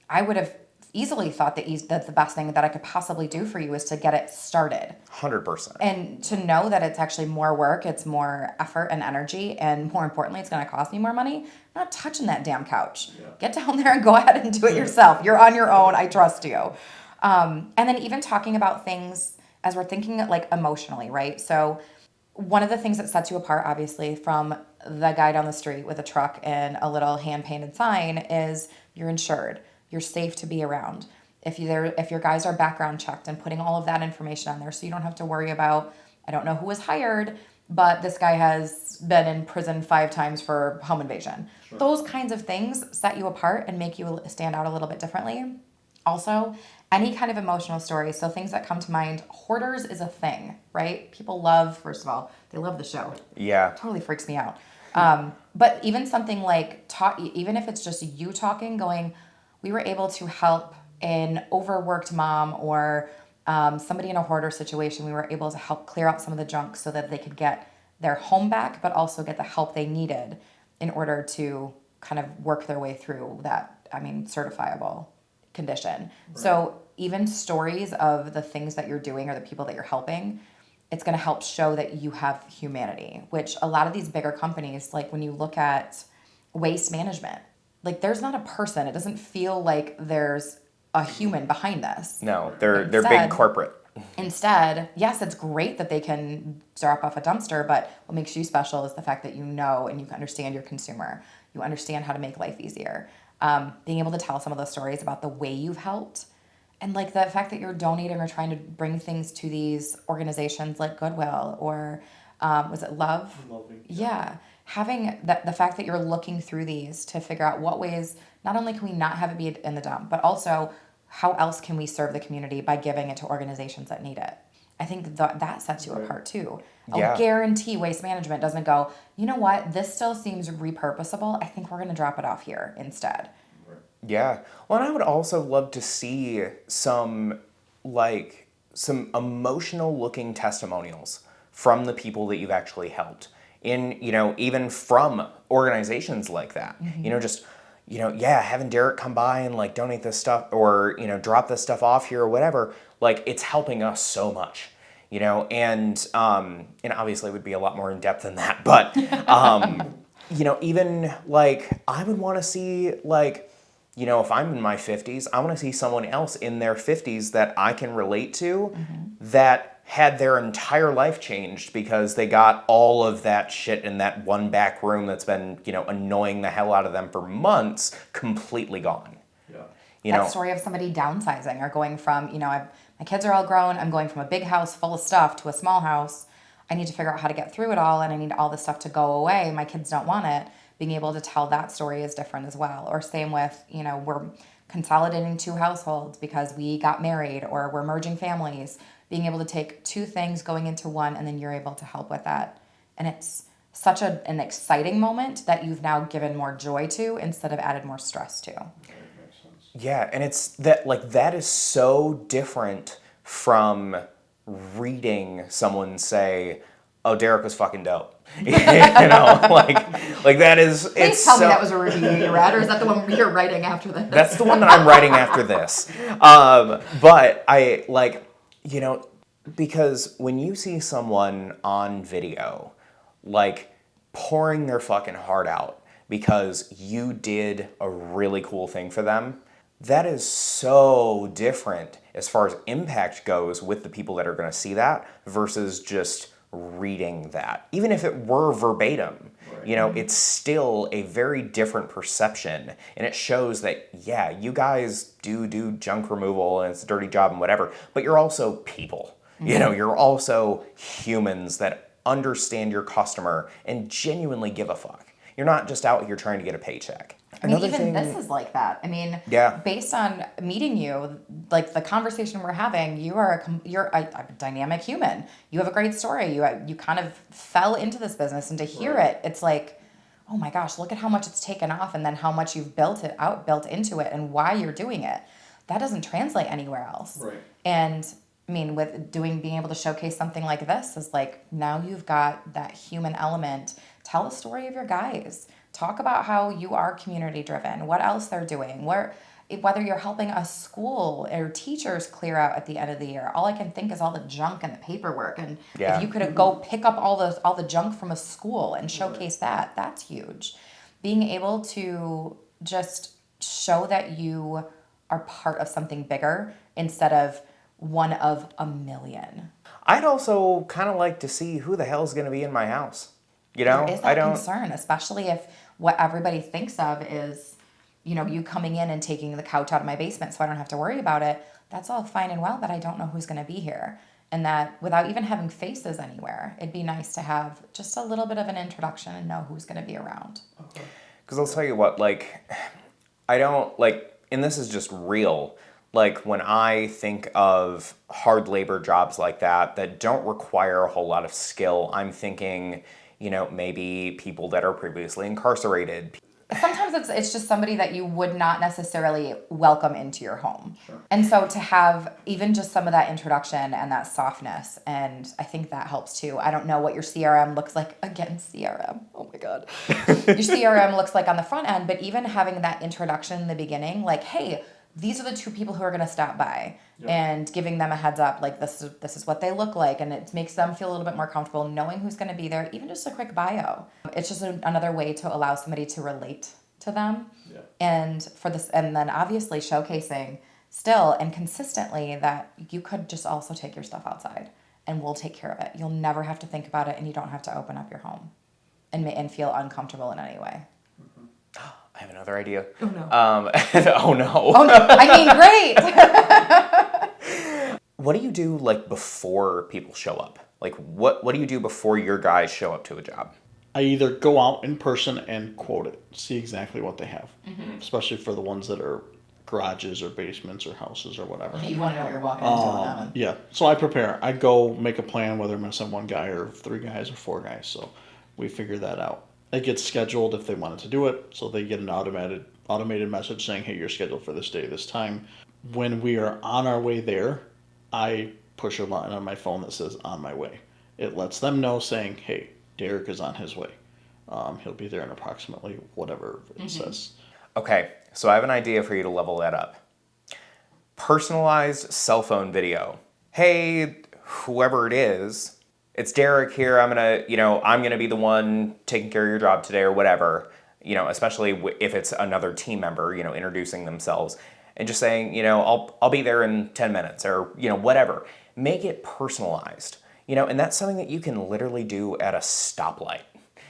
I would have easily thought that the best thing that I could possibly do for you is to get it started. 100%. And to know that it's actually more work, it's more effort and energy, and more importantly, it's going to cost me more money. I'm not touching that damn couch. Yeah. Get down there and go ahead and do it yourself. You're on your own. I trust you. And then even talking about things as we're thinking like emotionally, right? So one of the things that sets you apart, obviously, from the guy down the street with a truck and a little hand-painted sign is you're insured. You're safe to be around. If your guys are background checked and putting all of that information on there, so you don't have to worry about, I don't know who was hired, but this guy has been in prison 5 times for home invasion. Sure. Those kinds of things set you apart and make you stand out a little bit differently. Also, any kind of emotional stories, so things that come to mind, hoarders is a thing, right? People love, first of all, they love the show. Yeah. Totally freaks me out. But even something like, even if it's just you talking, going, we were able to help an overworked mom or somebody in a hoarder situation, we were able to help clear out some of the junk so that they could get their home back, but also get the help they needed in order to kind of work their way through that, certifiable condition. Right. So even stories of the things that you're doing or the people that you're helping, it's going to help show that you have humanity, which a lot of these bigger companies, like when you look at waste management, like there's not a person. It doesn't feel like there's a human behind this. No, they're big corporate. Instead, yes, it's great that they can drop off a dumpster, but what makes you special is the fact that you know and you understand your consumer. You understand how to make life easier. Being able to tell some of those stories about the way you've helped, and like the fact that you're donating or trying to bring things to these organizations like Goodwill or was it Love? Loving. Yeah. Having the fact that you're looking through these to figure out what ways, not only can we not have it be in the dump, but also how else can we serve the community by giving it to organizations that need it. I think that sets you apart too. Yeah. I'll guarantee Waste Management doesn't go, you know what, this still seems repurposable. I think we're going to drop it off here instead. Yeah. Well, and I would also love to see some emotional looking testimonials from the people that you've actually helped in, even from organizations like that. Just, yeah, having Derek come by and like donate this stuff or, drop this stuff off here or whatever, like it's helping us so much. And obviously it would be a lot more in depth than that, but even like I would want to see like, if I'm in my 50s, I want to see someone else in their 50s that I can relate to that had their entire life changed because they got all of that shit in that one back room that's been, annoying the hell out of them for months completely gone. Yeah. That story of somebody downsizing or going from, my kids are all grown, I'm going from a big house full of stuff to a small house. I need to figure out how to get through it all and I need all this stuff to go away. My kids don't want it. Being able to tell that story is different as well. Or same with, we're consolidating 2 households because we got married or we're merging families. Being able to take 2 things going into one and then you're able to help with that. And it's such an exciting moment that you've now given more joy to instead of added more stress to. Yeah, and it's that is so different from reading someone say, "Oh, Derek was fucking dope." Like that is. Please tell me that was a review you read, or is that the one you're writing after this? That's the one that I'm writing after this. But I because when you see someone on video, like pouring their fucking heart out because you did a really cool thing for them. That is so different as far as impact goes with the people that are going to see that versus just reading that. Even if it were verbatim, it's still a very different perception. And it shows that, yeah, you guys do junk removal and it's a dirty job and whatever, but you're also people. You're also humans that understand your customer and genuinely give a fuck. You're not just out here trying to get a paycheck. This is like that. Based on meeting you, like the conversation we're having, you're a dynamic human. You have a great story. You kind of fell into this business, and to hear it, it's like, oh my gosh, look at how much it's taken off, and then how much you've built into it, and why you're doing it. That doesn't translate anywhere else. Right. And with being able to showcase something like this is like, now you've got that human element. Tell the story of your guys. Talk about how you are community driven, what else they're doing, whether you're helping a school or teachers clear out at the end of the year. All I can think is all the junk and the paperwork. And if you could go pick up all the junk from a school and showcase that's huge. Being able to just show that you are part of something bigger instead of one of a million. I'd also kind of like to see who the hell's going to be in my house. There is that concern, especially if what everybody thinks of is, you coming in and taking the couch out of my basement so I don't have to worry about it. That's all fine and well, but I don't know who's going to be here. And that without even having faces anywhere, it'd be nice to have just a little bit of an introduction and know who's going to be around. Because I'll tell you what, I don't, and this is just real, when I think of hard labor jobs like that don't require a whole lot of skill, I'm thinking, maybe people that are previously incarcerated. Sometimes it's just somebody that you would not necessarily welcome into your home. Sure. And so to have even just some of that introduction and that softness, and I think that helps too. I don't know what your CRM looks like. Again, CRM. Oh my God. Your CRM looks like on the front end, but even having that introduction in the beginning, like, hey, these are the 2 people who are going to stop by, and giving them a heads up, like this is what they look like, and it makes them feel a little bit more comfortable knowing who's going to be there, even just a quick bio. It's just another way to allow somebody to relate to them. Yeah. And then obviously showcasing still and consistently that you could just also take your stuff outside and we'll take care of it. You'll never have to think about it, and you don't have to open up your home and feel uncomfortable in any way. I have another idea. Oh no. Oh no. Oh no. I mean, great. What do you do before people show up? What do you do before your guys show up to a job? I either go out in person and quote it, see exactly what they have, especially for the ones that are garages or basements or houses or whatever. You want to know what you're walking into. Yeah. So I prepare. I go make a plan whether I'm going to send 1 guy or 3 guys or 4 guys. So we figure that out. it gets scheduled if they wanted to do it. So they get an automated message saying, hey, you're scheduled for this day, this time. When we are on our way there, I push a button on my phone that says on my way. It lets them know saying, hey, Derek is on his way. He'll be there in approximately whatever it says. Okay, so I have an idea for you to level that up. Personalized cell phone video. Hey, whoever it is, it's Derek here. I'm gonna be the one taking care of your job today or whatever. Especially if it's another team member, introducing themselves and just saying, I'll be there in 10 minutes or, whatever. Make it personalized, and that's something that you can literally do at a stoplight.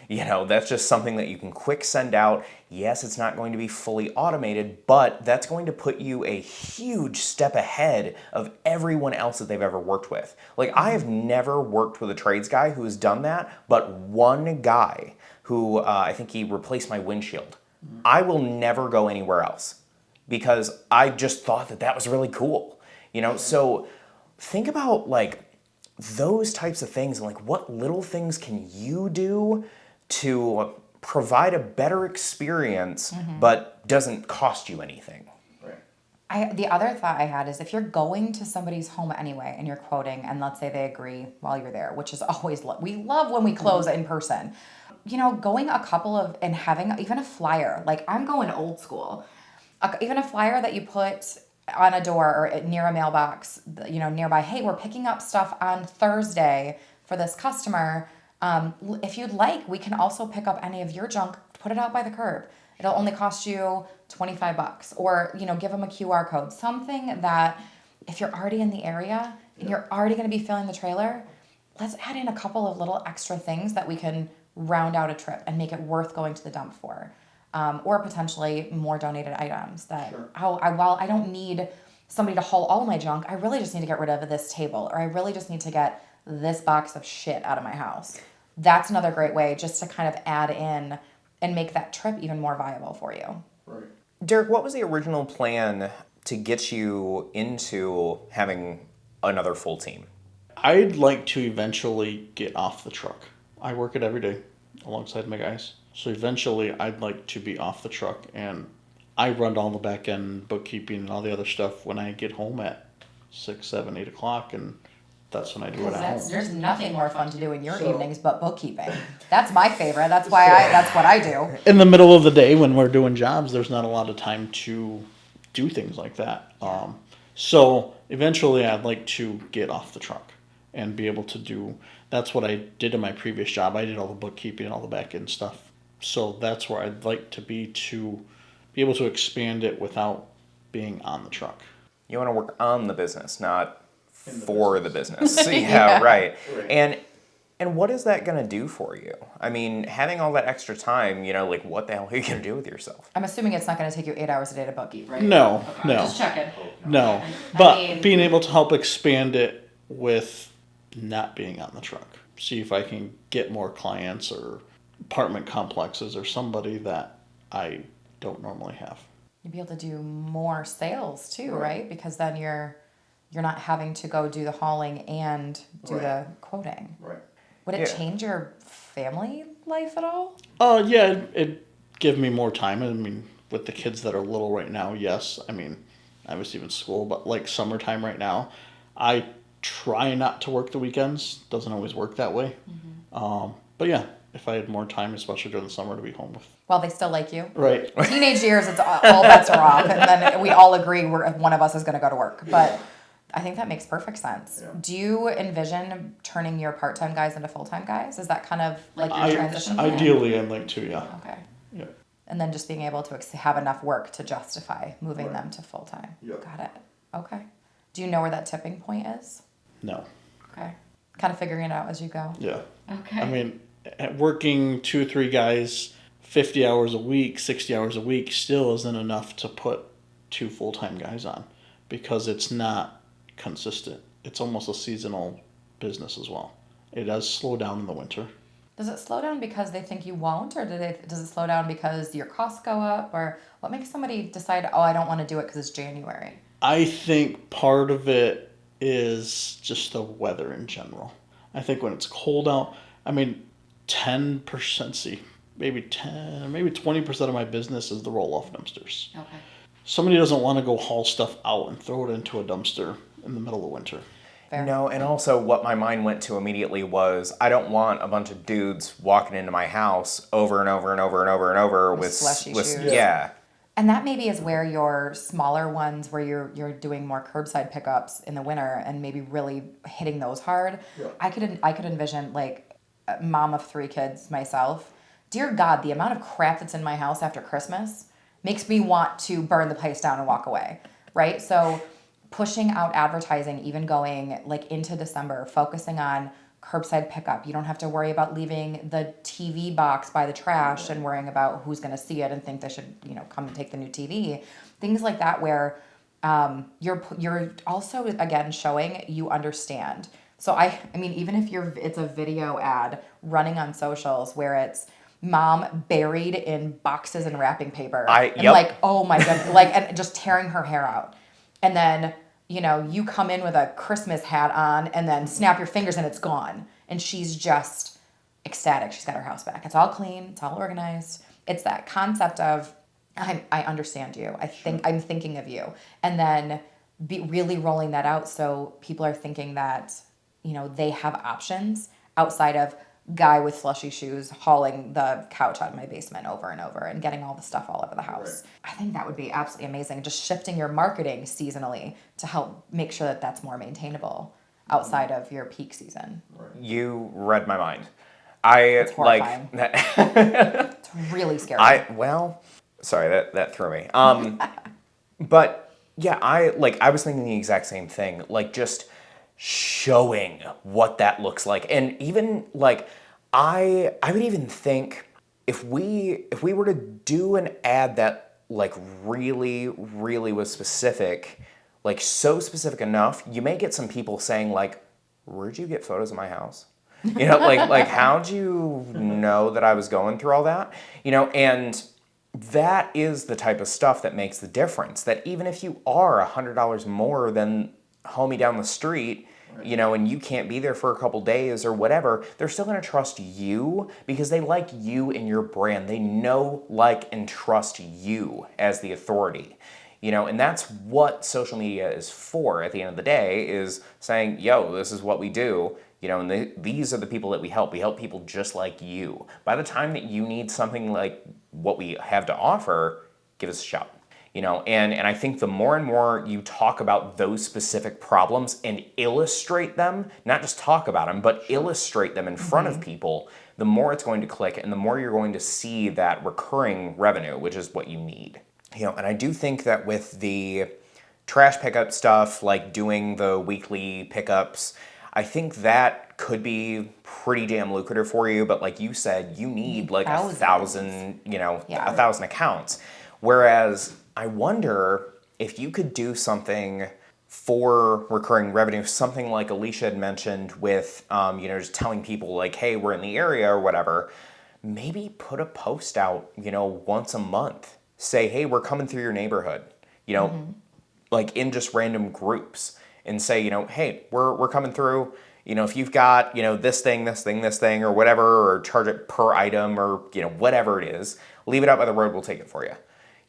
That's just something that you can quick send out. Yes, it's not going to be fully automated, but that's going to put you a huge step ahead of everyone else that they've ever worked with. Like, I have never worked with a trades guy who has done that, but one guy who I think he replaced my windshield. I will never go anywhere else because I just thought that was really cool. So think about like those types of things and like what little things can you do to provide a better experience, but doesn't cost you anything. The other thought I had is if you're going to somebody's home anyway and you're quoting, and let's say they agree while you're there, which is always, we love when we close in person, going a couple of, and having even a flyer, like I'm going old school, even a flyer that you put on a door or near a mailbox, nearby, hey, we're picking up stuff on Thursday for this customer. If you'd like, we can also pick up any of your junk, put it out by the curb. It'll only cost you $25 or, give them a QR code, something that if you're already in the area and you're already going to be filling the trailer, let's add in a couple of little extra things that we can round out a trip and make it worth going to the dump for. Or potentially more donated items that, while I don't need somebody to haul all my junk, I really just need to get rid of this table, or I really just need to get this box of shit out of my house. That's another great way just to kind of add in and make that trip even more viable for you. Right. Derek, what was the original plan to get you into having another full team? I'd like to eventually get off the truck. I work it every day alongside my guys. So eventually I'd like to be off the truck, and I run all the back end bookkeeping and all the other stuff when I get home at 6, 7, 8 o'clock, and that's when I do it at home. There's nothing more fun to do in your evenings but bookkeeping. That's my favorite. That's that's what I do. In the middle of the day when we're doing jobs, there's not a lot of time to do things like that. So eventually I'd like to get off the truck and be able to do, that's what I did in my previous job. I did all the bookkeeping and all the back end stuff. So that's where I'd like to be able to expand it without being on the truck. You want to work on the business, not for the business. Yeah, right. And what is that going to do for you? I mean, having all that extra time, like what the hell are you going to do with yourself? I'm assuming it's not going to take you 8 hours a day to bookkeep, right? No. Just checking. No. But being able to help expand it with not being on the truck. See if I can get more clients or apartment complexes or somebody that I don't normally have. You'd be able to do more sales too, right? Because then you're not having to go do the hauling and do the quoting. Right. Would it change your family life at all? Yeah, it'd give me more time. I mean, with the kids that are little right now, yes. I mean, obviously even school, but like summertime right now, I try not to work the weekends. Doesn't always work that way. But yeah, if I had more time, especially during the summer, to be home with. Well, they still like you. Right. Teenage years, it's all bets are off, and then we all agree one of us is going to go to work. But I think that makes perfect sense. Yeah. Do you envision turning your part-time guys into full-time guys? Is that kind of like your transition? Ideally, I'd like to, yeah. Okay. Yeah. And then just being able to have enough work to justify moving them to full-time. Yeah. Got it. Okay. Do you know where that tipping point is? No. Okay. Kind of figuring it out as you go. Yeah. Okay. I mean, working 2 or 3 guys 50 hours a week, 60 hours a week still isn't enough to put 2 full-time guys on because it's not consistent. It's almost a seasonal business as well. It does slow down in the winter. Does it slow down because they think you won't, or does it slow down because your costs go up, or what makes somebody decide, I don't want to do it because it's January? I think part of it is just the weather in general. I think when it's cold out, 10%, maybe 10, maybe 20% of my business is the roll-off dumpsters. Okay. Somebody doesn't want to go haul stuff out and throw it into a dumpster in the middle of winter. Fair. No, and also what my mind went to immediately was I don't want a bunch of dudes walking into my house over and over and over and over and over with slushy shoes. yeah. And that maybe is where your smaller ones, where you're doing more curbside pickups in the winter and maybe really hitting those hard. Yeah. I could envision, like, a mom of 3 kids myself. Dear God, the amount of crap that's in my house after Christmas makes me want to burn the place down and walk away, right? So pushing out advertising, even going like into December, focusing on curbside pickup. You don't have to worry about leaving the TV box by the trash and worrying about who's going to see it and think they should, come and take the new TV. Things like that, where you're also again showing you understand. So I mean, even if it's a video ad running on socials where it's mom buried in boxes and wrapping paper, and like, oh my god, like, and just tearing her hair out, and then you come in with a Christmas hat on and then snap your fingers and it's gone. And she's just ecstatic. She's got her house back. It's all clean. It's all organized. It's that concept of, I understand you. I'm thinking of you. And then really rolling that out so people are thinking that, they have options outside of guy with slushy shoes hauling the couch out of my basement over and over and getting all the stuff all over the house. Right. I think that would be absolutely amazing. Just shifting your marketing seasonally to help make sure that that's more maintainable outside of your peak season. Right. You read my mind. It's horrifying. It's really scary. Sorry, that threw me. But yeah, I was thinking the exact same thing. Like, just showing what that looks like. And even like I would even think if we were to do an ad that like really, really was specific, like so specific enough, you may get some people saying like, where'd you get photos of my house? Like how'd you know that I was going through all that? And that is the type of stuff that makes the difference. That even if you are $100 more than homie down the street, and you can't be there for a couple days or whatever, they're still going to trust you because they like you and your brand. They know, like, and trust you as the authority. And that's what social media is for at the end of the day, is saying, yo, this is what we do. And these are the people that we help. We help people just like you. By the time that you need something like what we have to offer, give us a shout. And I think the more and more you talk about those specific problems and illustrate them, not just talk about them, but illustrate them in front of people, the more it's going to click and the more you're going to see that recurring revenue, which is what you need. And I do think that with the trash pickup stuff, like doing the weekly pickups, I think that could be pretty damn lucrative for you. But like you said, you need like 1,000, 1,000 accounts. Whereas I wonder if you could do something for recurring revenue, something like Alicia had mentioned with, just telling people like, hey, we're in the area or whatever. Maybe put a post out, once a month. Say, hey, we're coming through your neighborhood, like in just random groups, and say, hey, we're coming through. If you've got, this thing, or whatever, or charge it per item or, whatever it is, leave it out by the road, we'll take it for you.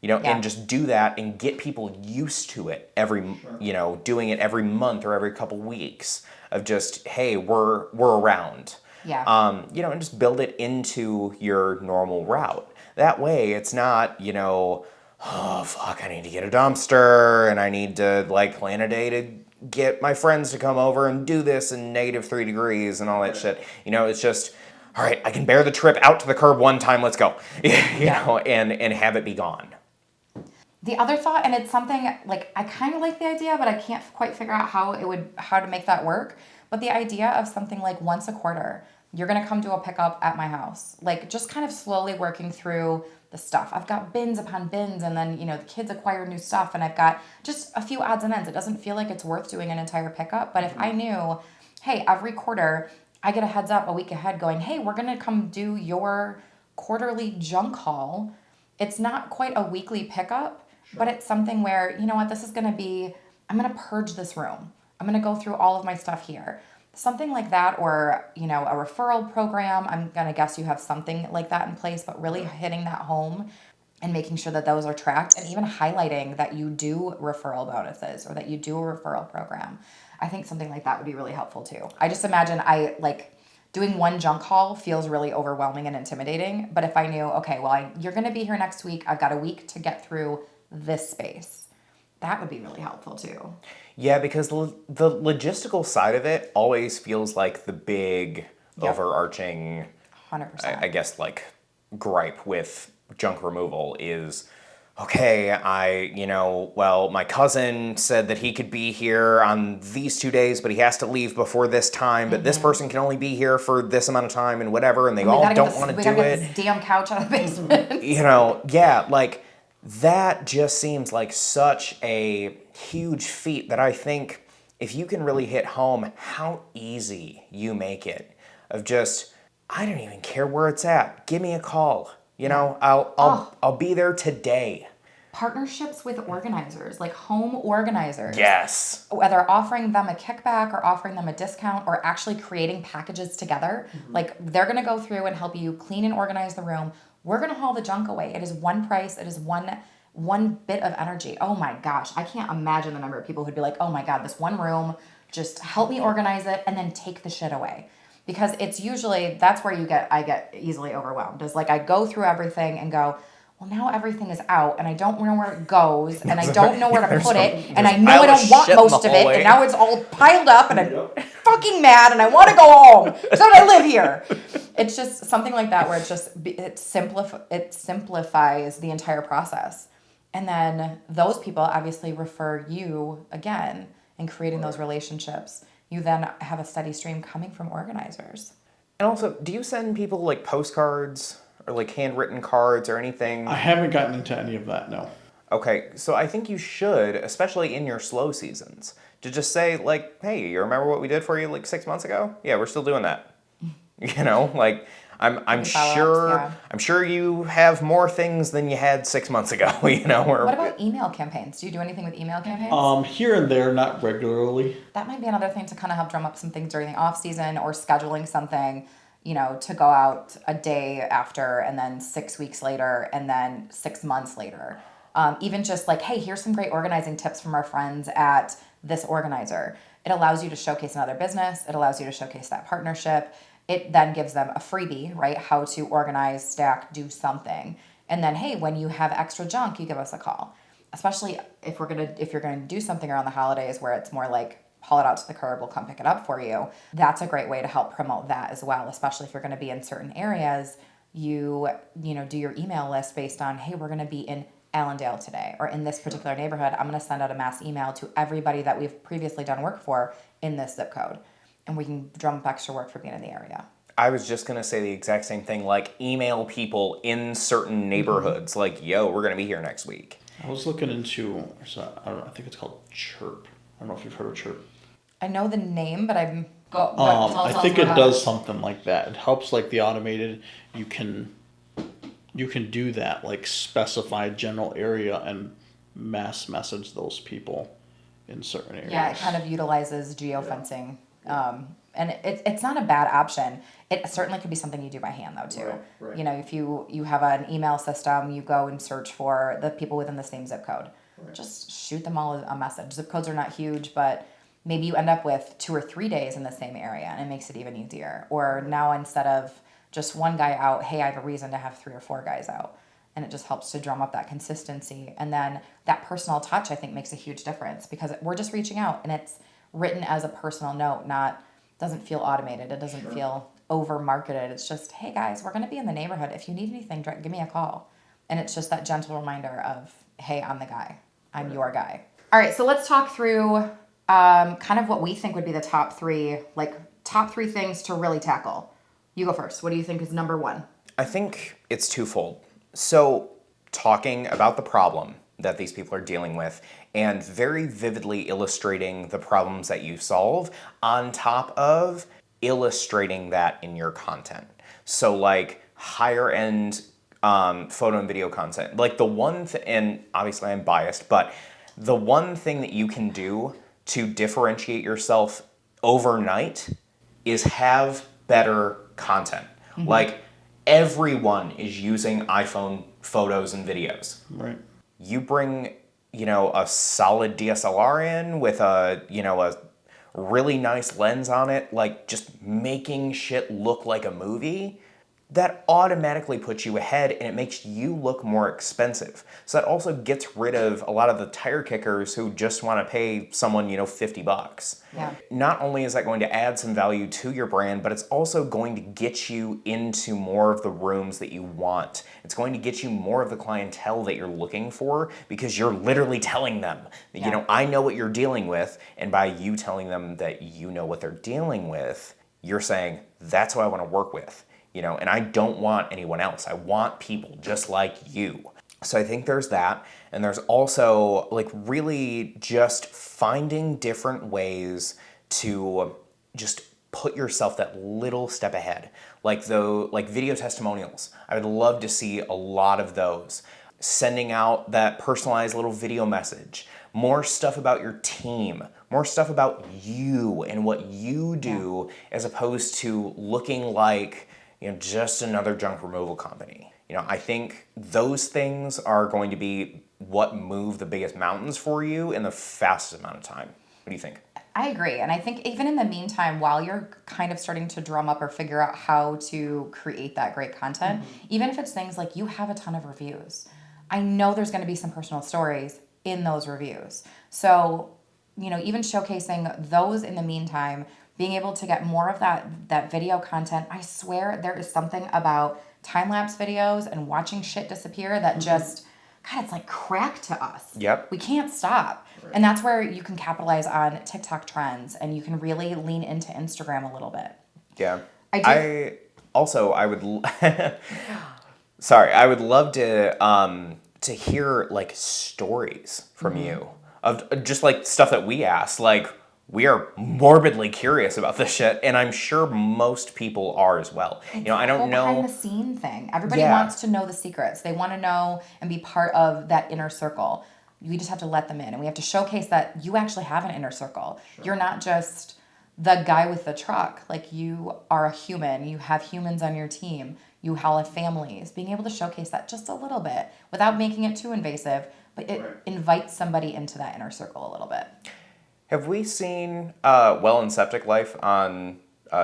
And just do that and get people used to it doing it every month or every couple weeks of just, hey, we're around. Yeah. And just build it into your normal route. That way it's not, oh, fuck, I need to get a dumpster and I need to plan a day to get my friends to come over and do this in -3 degrees and all that shit. It's just, all right, I can bear the trip out to the curb one time, let's go. And have it be gone. The other thought, and it's something like I kind of like the idea, but I can't quite figure out how to make that work. But the idea of something like once a quarter, you're gonna come do a pickup at my house, like just kind of slowly working through the stuff. I've got bins upon bins, and then the kids acquire new stuff, and I've got just a few odds and ends. It doesn't feel like it's worth doing an entire pickup, but if I knew, hey, every quarter I get a heads up a week ahead, going, hey, we're gonna come do your quarterly junk haul. It's not quite a weekly pickup. But it's something where, this is going to be, I'm going to purge this room. I'm going to go through all of my stuff here. Something like that, or, you know, a referral program. I'm going to guess you have something like that in place, but really hitting that home and making sure that those are tracked, and even highlighting that you do referral bonuses or that you do a referral program. I think something like that would be really helpful too. I just imagine doing one junk haul feels really overwhelming and intimidating. But if I knew, okay, well, you're going to be here next week. I've got a week to get through this space. That would be really helpful too. Yeah, because the logistical side of it always feels like the big overarching, 100%. I guess, like gripe with junk removal is, okay, my cousin said that he could be here on these 2 days, but he has to leave before this time, but this person can only be here for this amount of time and whatever, and they all don't want to do We gotta get it. this damn couch out of the basement. Yeah, like that just seems like such a huge feat that I think if you can really hit home how easy you make it of just, I don't even care where it's at. Give me a call. I'll be there today. Partnerships with organizers, like home organizers. Yes. Whether offering them a kickback or offering them a discount or actually creating packages together. Like they're going to go through and help you clean and organize the room. We're going to haul the junk away. It is one price. It is one bit of energy. Oh my gosh. I can't imagine the number of people who'd be like, oh my God, this one room, just help me organize it and then take the shit away. Because it's usually, that's where I get easily overwhelmed. Is like I go through everything and go, well, now everything is out and I don't know where it goes and I don't know where to put it and I know I don't want most of it and now it's all piled up and I'm fucking mad and I want to go home so that I live here. It's just something like that where it simplifies the entire process. And then those people obviously refer you again in creating those relationships. You then have a steady stream coming from organizers. And also, do you send people like postcards or like handwritten cards or anything? I haven't gotten into any of that, no. Okay, so I think you should, especially in your slow seasons, to just say like, hey, you remember what we did for you like 6 months ago? Yeah, we're still doing that. I'm sure you have more things than you had 6 months ago, What about email campaigns? Do you do anything with email campaigns? Here and there, not regularly. That might be another thing to kind of help drum up some things during the off season or scheduling something, to go out a day after and then 6 weeks later and then 6 months later. Even just like, hey, here's some great organizing tips from our friends at this organizer. It allows you to showcase another business. It allows you to showcase that partnership. It then gives them a freebie, right? How to organize, stack, do something. And then, hey, when you have extra junk, you give us a call. Especially if you're gonna do something around the holidays where it's more like haul it out to the curb, we'll come pick it up for you. That's a great way to help promote that as well. Especially if you're gonna be in certain areas, you do your email list based on, hey, we're gonna be in Allendale today, or in this particular neighborhood, I'm gonna send out a mass email to everybody that we've previously done work for in this zip code. And we can drum up extra work for being in the area. I was just going to say the exact same thing, like email people in certain neighborhoods, like, yo, we're going to be here next week. I was looking into, I think it's called Chirp. I don't know if you've heard of Chirp. I know the name, but I think it does something like that. It helps like the automated, you can do that, like specify a general area and mass message those people in certain areas. Yeah, it kind of utilizes geofencing. And it's not a bad option. It certainly could be something you do by hand though too. Right. If you have an email system, you go and search for the people within the same zip code. Right. Just shoot them all a message. Zip codes are not huge, but maybe you end up with 2 or 3 days in the same area and it makes it even easier. Or now instead of just one guy out, hey, I have a reason to have 3 or 4 guys out. And it just helps to drum up that consistency. And then that personal touch, I think, makes a huge difference because we're just reaching out and it's written as a personal note, doesn't feel automated. It doesn't feel over marketed. It's just, hey guys, we're going to be in the neighborhood. If you need anything, give me a call. And it's just that gentle reminder of, hey, I'm the guy. I'm your guy. All right, so let's talk through kind of what we think would be the top three things to really tackle. You go first. What do you think is number one? I think it's twofold. So talking about the problem that these people are dealing with and very vividly illustrating the problems that you solve on top of illustrating that in your content. So like higher end photo and video content. Like the one and obviously I'm biased, but the one thing that you can do to differentiate yourself overnight is have better content. Like, everyone is using iPhone photos and videos. Right. You bring, a solid DSLR in with a really nice lens on it, like just making shit look like a movie, that automatically puts you ahead and it makes you look more expensive. So that also gets rid of a lot of the tire kickers who just want to pay someone, $50. Yeah. Not only is that going to add some value to your brand, but it's also going to get you into more of the rooms that you want. It's going to get you more of the clientele that you're looking for because you're literally telling them that, Yeah. I know what you're dealing with. And by you telling them that you know what they're dealing with, you're saying, that's who I want to work with. And I don't want anyone else. I want people just like you. So I think there's that. And there's also like really just finding different ways to just put yourself that little step ahead. Like video testimonials. I would love to see a lot of those. Sending out that personalized little video message. More stuff about your team. More stuff about you and what you do as opposed to looking like just another junk removal company. I think those things are going to be what move the biggest mountains for you in the fastest amount of time. What do you think? I agree. And I think even in the meantime, while you're kind of starting to drum up or figure out how to create that great content, even if it's things like you have a ton of reviews, I know there's going to be some personal stories in those reviews. So, even showcasing those in the meantime, being able to get more of that video content. I swear there is something about time-lapse videos and watching shit disappear that just, God, it's like crack to us. Yep. We can't stop. Right. And that's where you can capitalize on TikTok trends and you can really lean into Instagram a little bit. Yeah. I would sorry, I would love to hear like stories from you of just like stuff that we asked. Like, we are morbidly curious about this shit, and I'm sure most people are as well. I don't know. Behind the scene thing. Everybody wants to know the secrets. They want to know and be part of that inner circle. We just have to let them in, and we have to showcase that you actually have an inner circle. Sure. You're not just the guy with the truck. Like, you are a human. You have humans on your team. You have families. Being able to showcase that just a little bit without making it too invasive, but it invites somebody into that inner circle a little bit. Have we seen Well and Septic Life on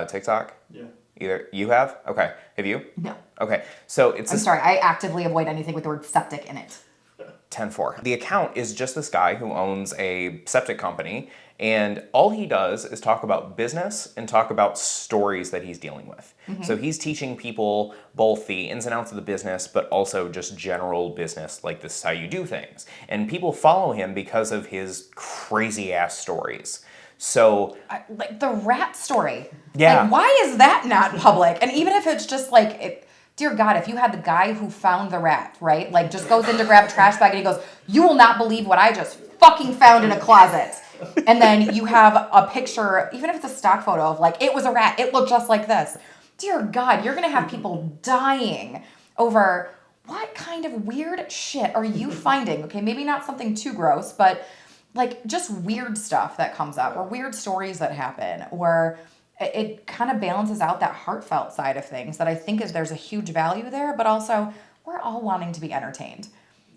TikTok? Yeah. Either you have? Okay. Have you? No. Okay. So it's I'm sorry. I actively avoid anything with the word septic in it. 10-4. The account is just this guy who owns a septic company, and all he does is talk about business and talk about stories that he's dealing with. So he's teaching people both the ins and outs of the business, but also just general business, like this is how you do things. And people follow him because of his crazy ass stories. So like the rat story. Yeah. Like, why is that not public? And even if it's just like, dear God, if you had the guy who found the rat, right? Like, just goes in to grab a trash bag and he goes, you will not believe what I just fucking found in a closet. And then you have a picture, even if it's a stock photo of like, it was a rat, it looked just like this. Dear God, you're going to have people dying over what kind of weird shit are you finding? Okay, maybe not something too gross, but like just weird stuff that comes up or weird stories that happen, or it kind of balances out that heartfelt side of things that I think there's a huge value there, but also we're all wanting to be entertained.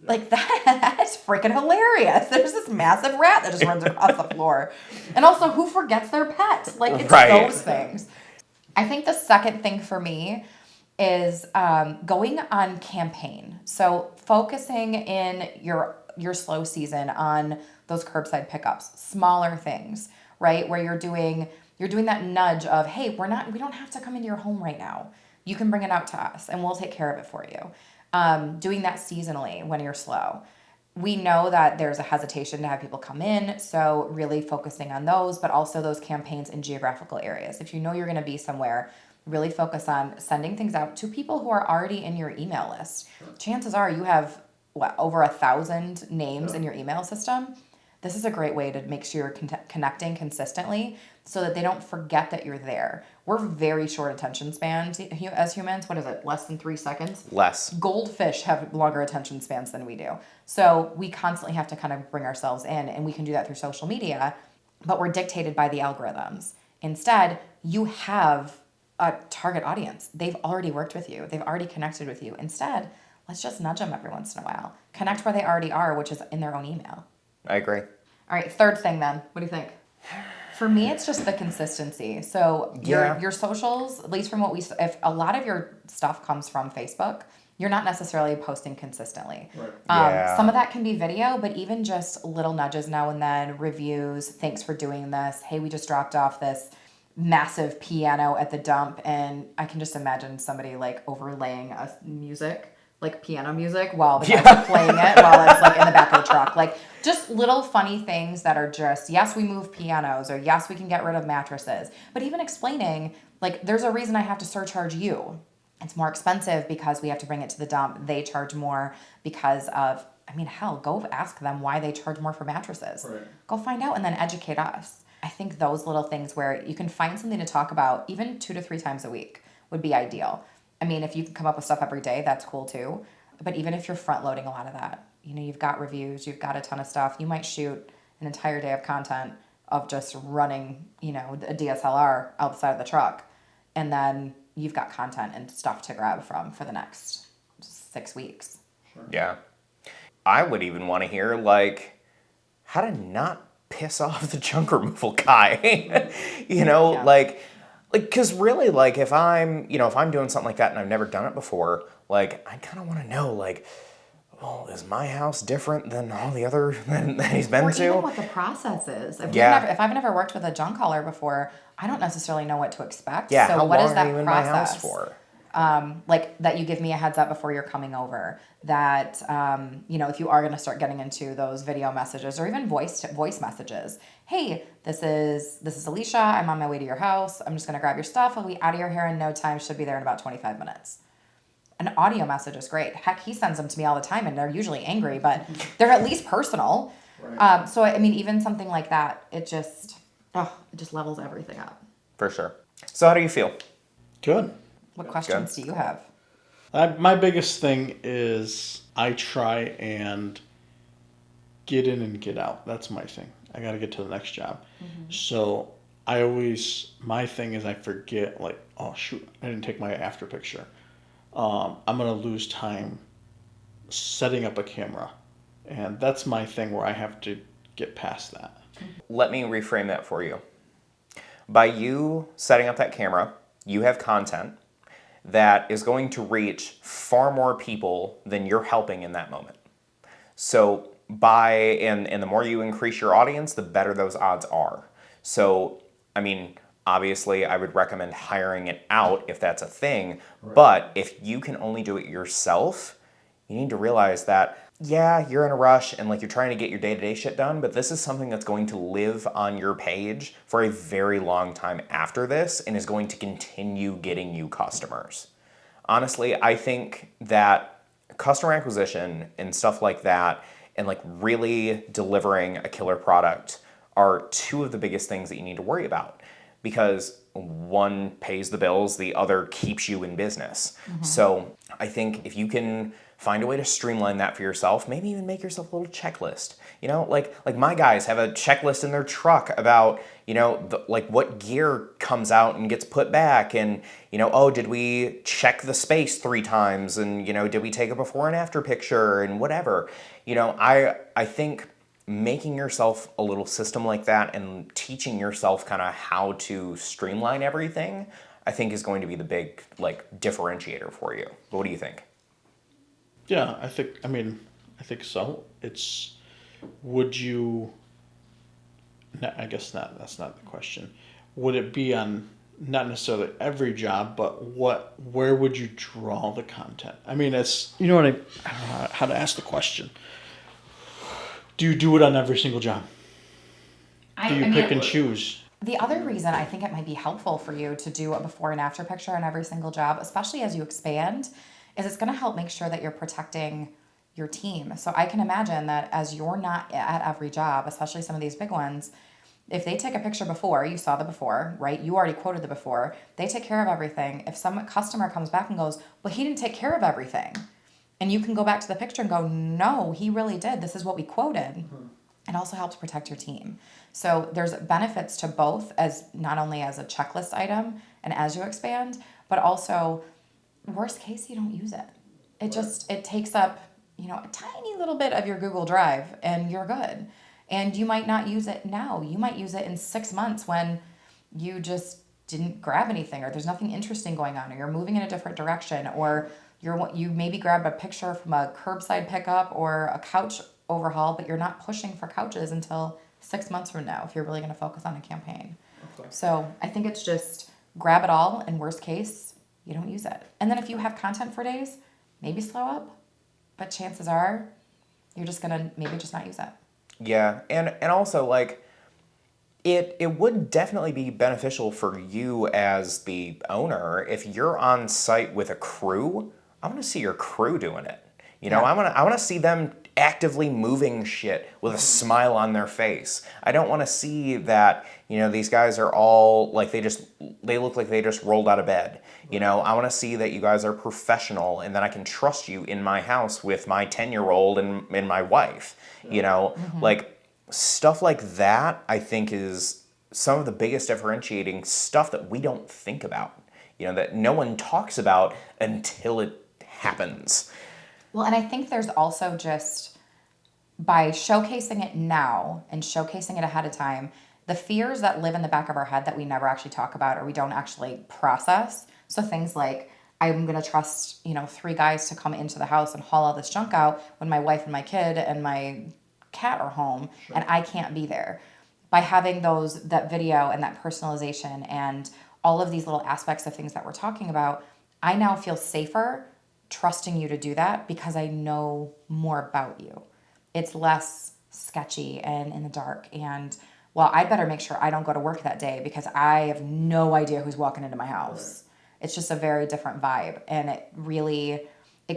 Like that's freaking hilarious. There's this massive rat that just runs across the floor. And also, who forgets their pet? Like, it's those things. I think the second thing for me is going on campaign. So focusing in your slow season on those curbside pickups, smaller things, right? Where you're doing that nudge of, hey, we don't have to come into your home right now. You can bring it out to us and we'll take care of it for you. Doing that seasonally when you're slow. We know that there's a hesitation to have people come in, so really focusing on those, but also those campaigns in geographical areas. If you know you're going to be somewhere, really focus on sending things out to people who are already in your email list. Sure. Chances are you have, over 1,000 names in your email system. This is a great way to make sure you're connecting consistently so that they don't forget that you're there. We're very short attention spans as humans. What is it? Less than 3 seconds? Less. Goldfish have longer attention spans than we do. So we constantly have to kind of bring ourselves in, and we can do that through social media, but we're dictated by the algorithms. Instead, you have a target audience. They've already worked with you. They've already connected with you. Instead, let's just nudge them every once in a while. Connect where they already are, which is in their own email. I agree. All right, third thing then. What do you think? For me, it's just the consistency. So your socials, at least from what if a lot of your stuff comes from Facebook, you're not necessarily posting consistently. Right. Some of that can be video, but even just little nudges now and then, reviews, thanks for doing this. Hey, we just dropped off this massive piano at the dump, and I can just imagine somebody like overlaying a music, like piano music, while the guys are playing it while it's like in the back of the truck. Like just little funny things that are just, yes, we move pianos, or yes, we can get rid of mattresses. But even explaining, like, there's a reason I have to surcharge you. It's more expensive because we have to bring it to the dump. They charge more because of, I mean, hell, go ask them why they charge more for mattresses. Right. Go find out and then educate us. I think those little things where you can find something to talk about even 2 to 3 times a week would be ideal. I mean, if you can come up with stuff every day, that's cool too. But even if you're front loading a lot of that, you know, you've got reviews, you've got a ton of stuff. You might shoot an entire day of content of just running, you know, a DSLR outside of the truck. And then you've got content and stuff to grab from for the next 6 weeks. Sure. Yeah. I would even want to hear, like, how to not piss off the junk removal guy. You know, Yeah. like, because really, like, if I'm doing something like that and I've never done it before, like, I kind of want to know, like, well, is my house different than all the other that he's been Or to? even what the process is. If I've never worked with a junk hauler before, I don't necessarily know what to expect. Yeah, so how what long is that are you in process? my house for? Like that you give me a heads up before you're coming over. That you know, if you are going to start getting into those video messages or even voice messages. Hey, this is Alicia. I'm on my way to your house. I'm just going to grab your stuff. I'll be out of your hair in no time. Should be there in about 25 minutes. An audio message is great. Heck, he sends them to me all the time, and they're usually angry, but they're at least personal. Right. So I mean, even something like that, it just levels everything up. For sure. So how do you feel? Good. What questions do you have? My biggest thing is I try and get in and get out. That's my thing. I got to get to the next job. Mm-hmm. So my thing is I forget, like, oh shoot, I didn't take my after picture. I'm going to lose time setting up a camera. And that's my thing where I have to get past that. Let me reframe that for you. By you setting up that camera, you have content that is going to reach far more people than you're helping in that moment. So and the more you increase your audience, the better those odds are. So, I mean, obviously I would recommend hiring it out if that's a thing, right. But if you can only do it yourself, you need to realize that, yeah, you're in a rush and like you're trying to get your day-to-day shit done, but this is something that's going to live on your page for a very long time after this and is going to continue getting you customers. Honestly, I think that customer acquisition and stuff like that and like really delivering a killer product are two of the biggest things that you need to worry about because one pays the bills, the other keeps you in business. Mm-hmm. So I think if you can find a way to streamline that for yourself, maybe even make yourself a little checklist. You know, like my guys have a checklist in their truck about, you know, like what gear comes out and gets put back and, you know, oh, did we check the space 3 times and, you know, did we take a before and after picture and whatever. You know, I think making yourself a little system like that and teaching yourself kind of how to streamline everything, I think is going to be the big like differentiator for you. What do you think? Yeah, I think so. It's, would you, I guess not, that's not the question. Would it be on not necessarily every job, but where would you draw the content? I mean, it's, you know what I don't know how to ask the question. Do you do it on every single job? Do you pick and choose? The other reason I think it might be helpful for you to do a before and after picture on every single job, especially as you expand, is it's going to help make sure that you're protecting your team. So I can imagine that as you're not at every job, especially some of these big ones, if they take a picture before, you saw the before, right? You already quoted the before. They take care of everything. If some customer comes back and goes, well, he didn't take care of everything. And you can go back to the picture and go, no, he really did. This is what we quoted. Mm-hmm. It also helps protect your team. So there's benefits to both, as not only as a checklist item and as you expand, but also worst case, you don't use it. It takes up, a tiny little bit of your Google Drive and you're good. And you might not use it now. You might use it in 6 months when you just didn't grab anything, or there's nothing interesting going on, or you're moving in a different direction, or you maybe grab a picture from a curbside pickup or a couch overhaul, but you're not pushing for couches until 6 months from now if you're really going to focus on a campaign. Okay. So I think it's just grab it all, and worst case, you don't use it. And then if you have content for days, maybe slow up, but chances are you're just going to maybe just not use it. Yeah, and also, like, it would definitely be beneficial for you as the owner if you're on site with a crew. I want to see your crew doing it. Yeah. I want to see them actively moving shit with a smile on their face. I don't want to see that, these guys are all like they look like they just rolled out of bed. I want to see that you guys are professional and that I can trust you in my house with my 10-year-old and my wife. Like stuff like that, I think is some of the biggest differentiating stuff that we don't think about, that no one talks about until it happens. Well, and I think there's also just, by showcasing it now and showcasing it ahead of time, the fears that live in the back of our head that we never actually talk about or we don't actually process. So things like, I'm going to trust, 3 guys to come into the house and haul all this junk out when my wife and my kid and my cat are home, sure, and I can't be there. By having that video and that personalization and all of these little aspects of things that we're talking about, I now feel safer trusting you to do that because I know more about you. It's less sketchy and in the dark. And, well, I better make sure I don't go to work that day because I have no idea who's walking into my house. Right. It's just a very different vibe. And it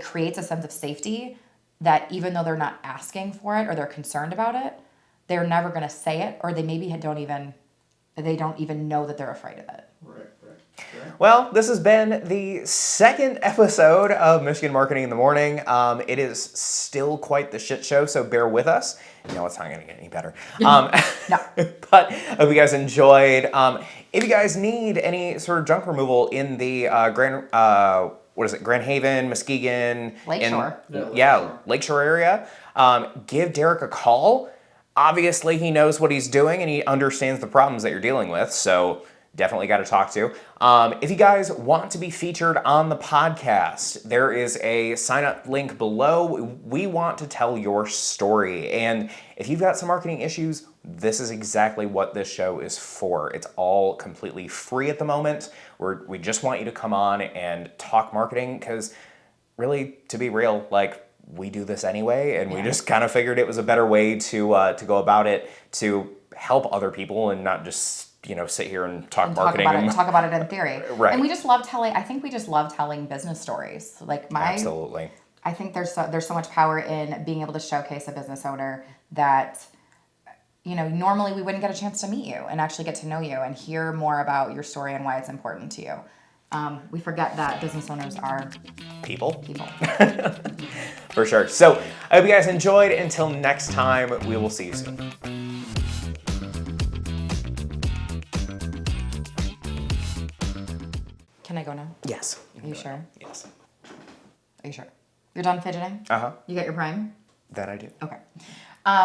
creates a sense of safety that even though they're not asking for it or they're concerned about it, they're never going to say it, or they maybe don't even know that they're afraid of it. Right. Well, this has been the second episode of Michigan Marketing in the Morning. It is still quite the shit show, so bear with us. It's not going to get any better. No. But I hope you guys enjoyed. If you guys need any sort of junk removal in the Grand Haven, Muskegon, Lakeshore. Lakeshore area, give Derek a call. Obviously, he knows what he's doing and he understands the problems that you're dealing with, so definitely got to talk to. If you guys want to be featured on the podcast, there is a sign-up link below. We want to tell your story, and if you've got some marketing issues, this is exactly what this show is for. It's all completely free at the moment. We just want you to come on and talk marketing because really, to be real, like, we do this anyway, and we just kind of figured it was a better way to go about it to help other people and not just sit here and talk marketing. Talk about it in theory. Right. And we just love telling business stories. Absolutely. I think there's so much power in being able to showcase a business owner that, normally we wouldn't get a chance to meet you and actually get to know you and hear more about your story and why it's important to you. We forget that business owners are people. For sure. So I hope you guys enjoyed. Until next time, we will see you soon. Can I go now? Yes. Are you sure? Yes. Are you sure? You're done fidgeting? Uh-huh. You got your prime? That I do. Okay.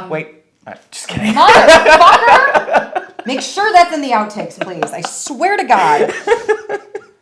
Wait. Just kidding. Motherfucker! Make sure that's in the outtakes, please. I swear to God.